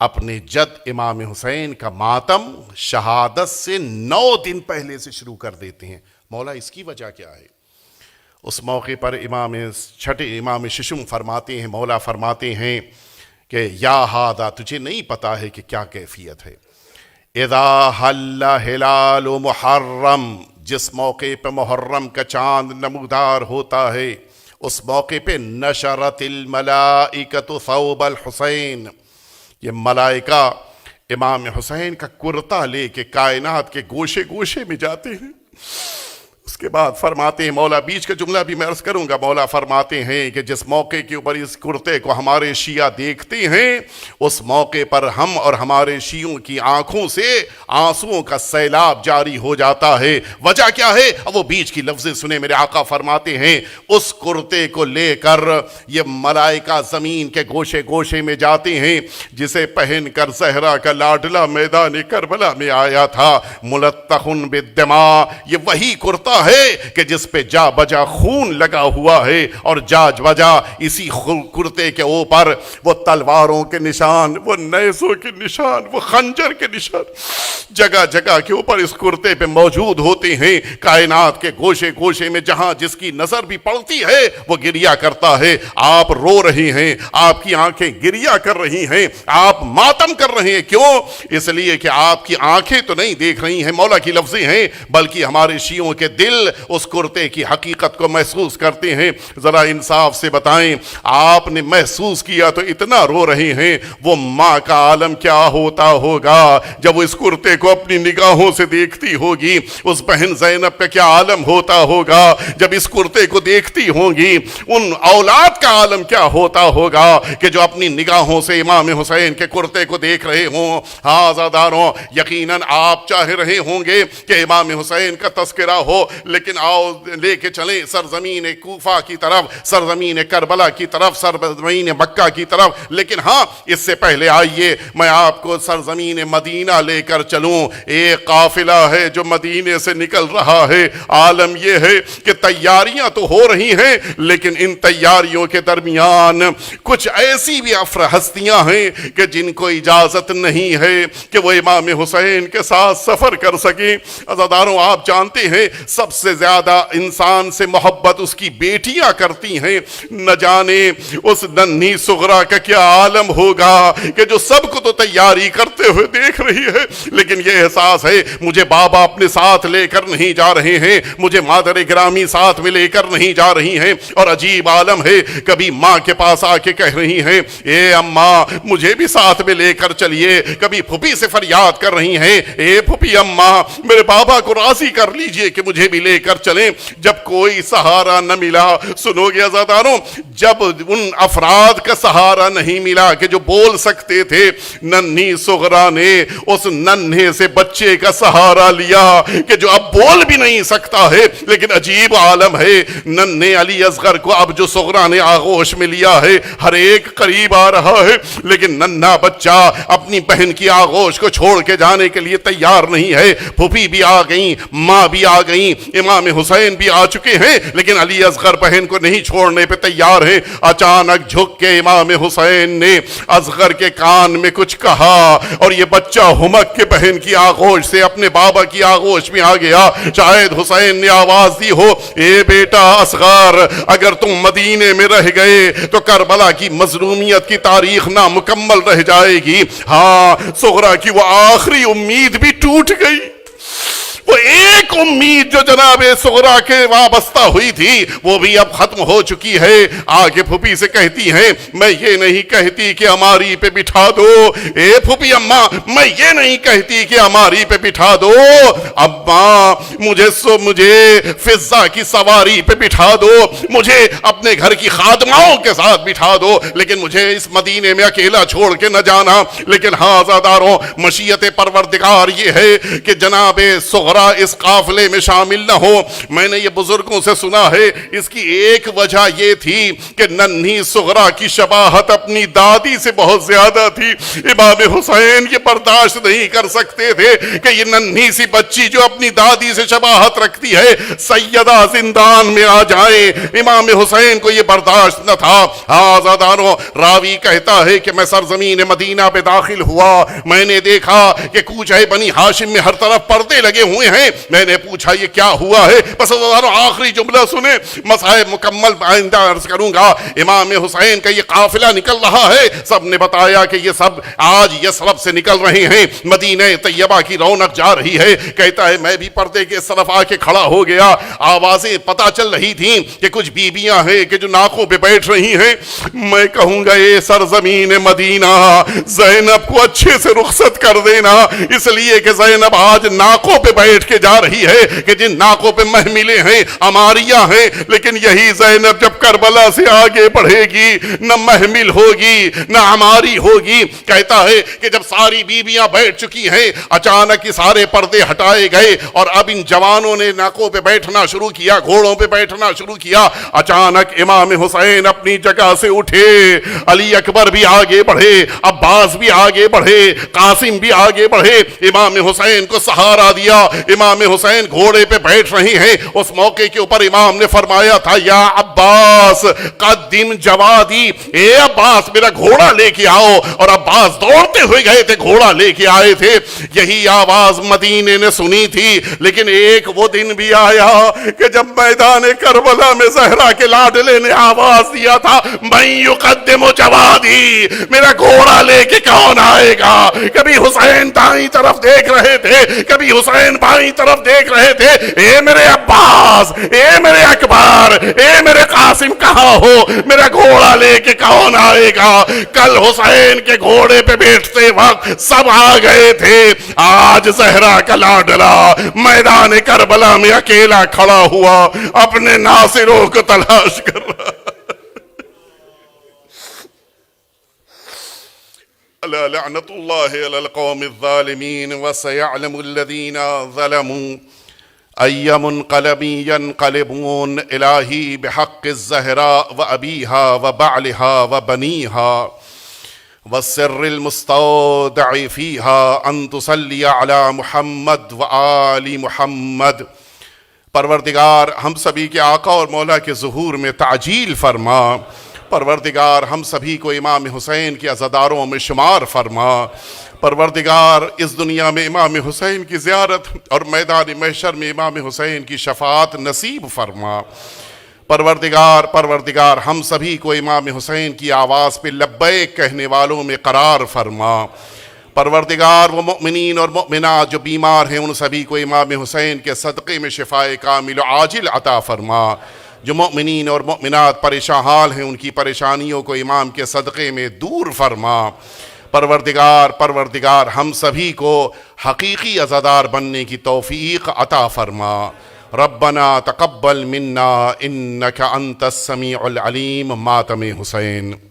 اپنے جد امام حسین کا ماتم شہادت سے 9 دن پہلے سے شروع کر دیتے ہیں۔ مولا اس کی وجہ کیا ہے؟ اس موقع پر چھٹے امام ششم فرماتے ہیں، مولا فرماتے ہیں کہ یا ہادا، تجھے نہیں پتا ہے کہ کیا کیفیت ہے۔ اذا حل ہلال محرم، جس موقع پہ محرم کا چاند نمودار ہوتا ہے، اس موقع پہ نشرت الملائکۃ ثوب الحسین، یہ ملائکہ امام حسین کا کرتا لے کے کائنات کے گوشے گوشے میں جاتے ہیں۔ اس کے بعد فرماتے ہیں، مولا بیچ کا جملہ بھی میں عرض کروں گا، مولا فرماتے ہیں کہ جس موقع کے اوپر اس کرتے کو ہمارے شیعہ دیکھتے ہیں، اس موقع پر ہم اور ہمارے شیعوں کی آنکھوں سے آنسوؤں کا سیلاب جاری ہو جاتا ہے۔ وجہ کیا ہے؟ اب وہ بیچ کی لفظیں سنے، میرے آقا فرماتے ہیں اس کرتے کو لے کر یہ ملائکہ زمین کے گوشے گوشے میں جاتے ہیں، جسے پہن کر زہرا کا لاڈلا میدان کربلا میں آیا تھا، ملتخن بالدماء، یہ وہی کرتا ہے کہ جس پہ جا بجا خون لگا ہوا ہے، اور جا بجا اسی کرتے کے اوپر وہ تلواروں کے نشان، وہ نیزوں کے نشان، وہ خنجر کے نشان جگہ جگہ کے اوپر اس کرتے پہ موجود ہوتے ہیں۔ کائنات کے گوشے گوشے میں جہاں جس کی نظر بھی پڑتی ہے وہ گریہ کرتا ہے۔ آپ رو رہی ہیں، آپ کی آنکھیں گریہ کر رہی ہیں، آپ ماتم کر رہے ہیں، کیوں؟ اس لیے کہ آپ کی آنکھیں تو نہیں دیکھ رہی ہیں، مولا کی لفظیں ہیں، بلکہ ہمارے شیعوں کے دل اس کرتے کی حقیقت کو محسوس کرتے ہیں۔ ذرا انصاف سے بتائیں، آپ نے محسوس کیا تو اتنا رو رہے ہیں، وہ ماں کا عالم کیا ہوتا ہوگا جب وہ اس کرتے کو اپنی نگاہوں سے دیکھتی ہوگی؟ اس بہن زینب پہ کیا عالم ہوتا ہوگا جب اس کرتے کو دیکھتی ہوں گی؟ ان اولاد کا عالم کیا ہوتا ہوگا کہ جو اپنی نگاہوں سے امام حسین کے کرتے کو دیکھ رہے ہوں؟ ہاں عزاداروں، یقیناً آپ چاہ رہے ہوں گے کہ امام حسین کا تذکرہ ہو، لیکن آؤ لے کے چلیں سرزمین کوفہ کی طرف، سرزمین کربلا کی طرف، سرزمین مکہ کی طرف، لیکن ہاں اس سے پہلے آئیے میں آپ کو سرزمین مدینہ لے کر چلوں۔ ایک قافلہ ہے جو مدینے سے نکل رہا ہے۔ عالم یہ ہے کہ تیاریاں تو ہو رہی ہیں، لیکن ان تیاریوں کے درمیان کچھ ایسی بھی ہستیاں ہیں کہ جن کو اجازت نہیں ہے کہ وہ امام حسین کے ساتھ سفر کر سکیں۔ عزیزانو، آپ جانتے ہیں سب سے زیادہ انسان سے محبت اس کی بیٹیاں کرتی ہیں۔ نہ جانے اس ننھی صغرا کا کیا عالم ہوگا کہ جو سب کو تو تیاری کرتے ہوئے دیکھ رہی ہے، لیکن یہ احساس ہے مجھے بابا اپنے ساتھ لے کر نہیں جا رہے ہیں، مجھے مادر گرامی ساتھ میں لے کر نہیں جا رہی ہیں۔ اور عجیب عالم ہے، کبھی ماں کے پاس آ کے کہہ رہی ہیں اے اماں مجھے بھی ساتھ میں لے کر چلیے، کبھی پھوپھی سے فریاد کر رہی ہیں اے پھوپھی اماں میرے بابا کو راضی کر لیجئے کہ مجھے بھی لے کر چلیں۔ جب کوئی سہارا نہ ملا، سنو گے عزیزانو، جب ان افراد کا سہارا نہیں ملا کہ جو بول سکتے تھے، ننھی صغرا نے اس ننھے سے بچے کا سہارا لیا کہ جو اب بول بھی نہیں سکتا ہے، لیکن عجیب عالم ہے، ننھے علی اصغر کو اب جو صغرا نے آغوش میں لیا ہے، ہر ایک قریب آ رہا ہے، لیکن ننھا بچہ اپنی بہن کی آغوش کو چھوڑ کے جانے کے لیے تیار نہیں ہے۔ پھوپھی بھی آ گئیں، ماں بھی آ گئیں، امام حسین بھی آ چکے ہیں، لیکن علی اصغر بہن کو نہیں چھوڑنے پہ تیار ہیں۔ اچانک جھک کے امام حسین نے اصغر کے کان میں کچھ کہا اور یہ بچہ ہمک کے بہن کی آغوش سے اپنے بابا کی آغوش میں آ گیا۔ شاید حسین نے آواز دی ہو اے بیٹا اصغر، اگر تم مدینے میں رہ گئے تو کربلا کی مظلومیت کی تاریخ نامکمل رہ جائے گی۔ ہاں صغرا کی وہ آخری امید بھی ٹوٹ گئی، وہ ایک امید جو جناب صغرا کے وابستہ ہوئی تھی وہ بھی اب ختم ہو چکی ہے۔ آگے پھوپھی سے کہتی ہیں میں یہ نہیں کہتی کہ ہماری پہ بٹھا دو، اے پھوپھی اماں میں یہ نہیں کہتی کہ ہماری پہ بٹھا دو، اماں مجھے فضہ کی سواری پہ بٹھا دو، مجھے اپنے گھر کی خادماؤں کے ساتھ بٹھا دو، لیکن مجھے اس مدینے میں اکیلا چھوڑ کے نہ جانا۔ لیکن ہاں عزیزانو، مشیت پروردگار یہ ہے کہ جناب صغرا اس قافلے میں شامل نہ ہو۔ میں نے یہ بزرگوں سے سنا ہے اس کی ایک وجہ یہ تھی کہ ننھی صغرا کی شباہت اپنی دادی سے بہت زیادہ تھی۔ امام حسین یہ برداشت نہیں کر سکتے تھے کہ یہ ننھی سی بچی جو اپنی دادی سے شباہت رکھتی ہے سیدہ زندان میں آ جائے، امام حسین کو یہ برداشت نہ تھا۔ آزادانو، راوی کہتا ہے کہ میں سرزمین مدینہ پہ داخل ہوا، میں نے دیکھا کہ کوچہ بنی ہاشم میں ہر طرف پردے لگے ہوئے ہیں، میں نے پوچھا یہ کیا ہوا ہے؟ بس آخری جملہ سنیں، مصائب مکمل آئندہ عرض کروں گا۔ امام حسین کا یہ قافلہ نکل رہا ہے، سب نے بتایا کہ یہ سب آج یثرب سے نکل رہے ہیں، مدینہ طیبہ کی رونق جا رہی ہے۔ کہتا ہے میں بھی پردے کے اس طرف آ کے کھڑا ہو گیا، آوازیں پتہ چل رہی تھیں کہ کچھ بیویاں ہیں کہ جو ناکوں پہ بیٹھ رہی ہیں۔ میں کہوں گا اے سرزمین مدینہ، زینب کو اچھے سے رخصت کر دینا، اس لیے کہ زینب آج ناکوں پہ بیٹھ کے جا رہی ہے کہ جن ناکوں پہ محملیں ہیں عماریہ ہیں، لیکن یہی زینب جب کربلا سے آگے بڑھے گی نہ محمل ہوگی نہ عماری ہوگی۔ کہتا ہے کہ جب ساری بیویاں بیٹھ چکی ہیں اچانک یہ سارے پردے ہٹائے گئے اور اب ان جوانوں نے ناکوں پہ بیٹھنا شروع کیا، گھوڑوں پہ بیٹھنا شروع کیا۔ اچانک امام حسین اپنی جگہ سے اٹھے، علی اکبر بھی آگے بڑھے، عباس بھی آگے بڑھے، قاسم بھی آگے بڑھے، امام حسین کو سہارا دیا۔ امام حسین گھوڑے پہ بیٹھ رہے ہیں، اس موقع کے اوپر امام نے فرمایا تھا یا عباس قدم جوادی، اے عباس میرا گھوڑا لے کے آؤ، اور عباس دوڑتے ہوئے گئے تھے، گھوڑا لے کے آئے تھے۔ یہی آواز مدینے نے سنی تھی، لیکن ایک وہ دن بھی آیا کہ جب میدان کربلا میں زہرا کے لاڈلے نے آواز دیا تھا من یقدم جوادی، میرا گھوڑا لے کے کون آئے گا؟ کبھی حسین دائیں طرف دیکھ رہے تھے، کبھی حسین بائیں طرف دیکھ رہے تھے، اے میرے عباس، اے میرے اکبر، اے میرے قاسم کہاں ہو؟ میرا گھوڑا لے کے کون آئے گا؟ کل حسین کے گھوڑے پہ بیٹھتے وقت سب آ گئے تھے، آج زہرا کا لاڈلا میدان کربلا میں اکیلا کھڑا ہوا اپنے ناصروں کو تلاش کر رہا۔ الا لعنت اللہ علی القوم الظالمین وسیعلم الذین ظلموا أي منقلب ينقلبون إلهي بحق الزهراء وأبيها وبعلها وبنيها والسر المستودع فيها أن تصلي على محمد وآل محمد۔ پروردگار ہم سبھی کے آقا اور مولا کے ظہور میں تعجیل فرما۔ پروردگار ہم سبھی کو امام حسین کے عزاداروں میں شمار فرما۔ پروردگار اس دنیا میں امام حسین کی زیارت اور میدان محشر میں امام حسین کی شفاعت نصیب فرما۔ پروردگار ہم سبھی کو امام حسین کی آواز پہ لبیک کہنے والوں میں قرار فرما۔ پروردگار وہ مؤمنین اور مؤمنات جو بیمار ہیں ان سبھی کو امام حسین کے صدقے میں شفائے کامل و عاجل عطا فرما۔ جو مؤمنین اور مؤمنات پریشان حال ہیں ان کی پریشانیوں کو امام کے صدقے میں دور فرما۔ پروردگار ہم سبھی کو حقیقی عزادار بننے کی توفیق عطا فرما۔ ربنا تقبل منا انک انت السمیع العلیم۔ ماتم حسین۔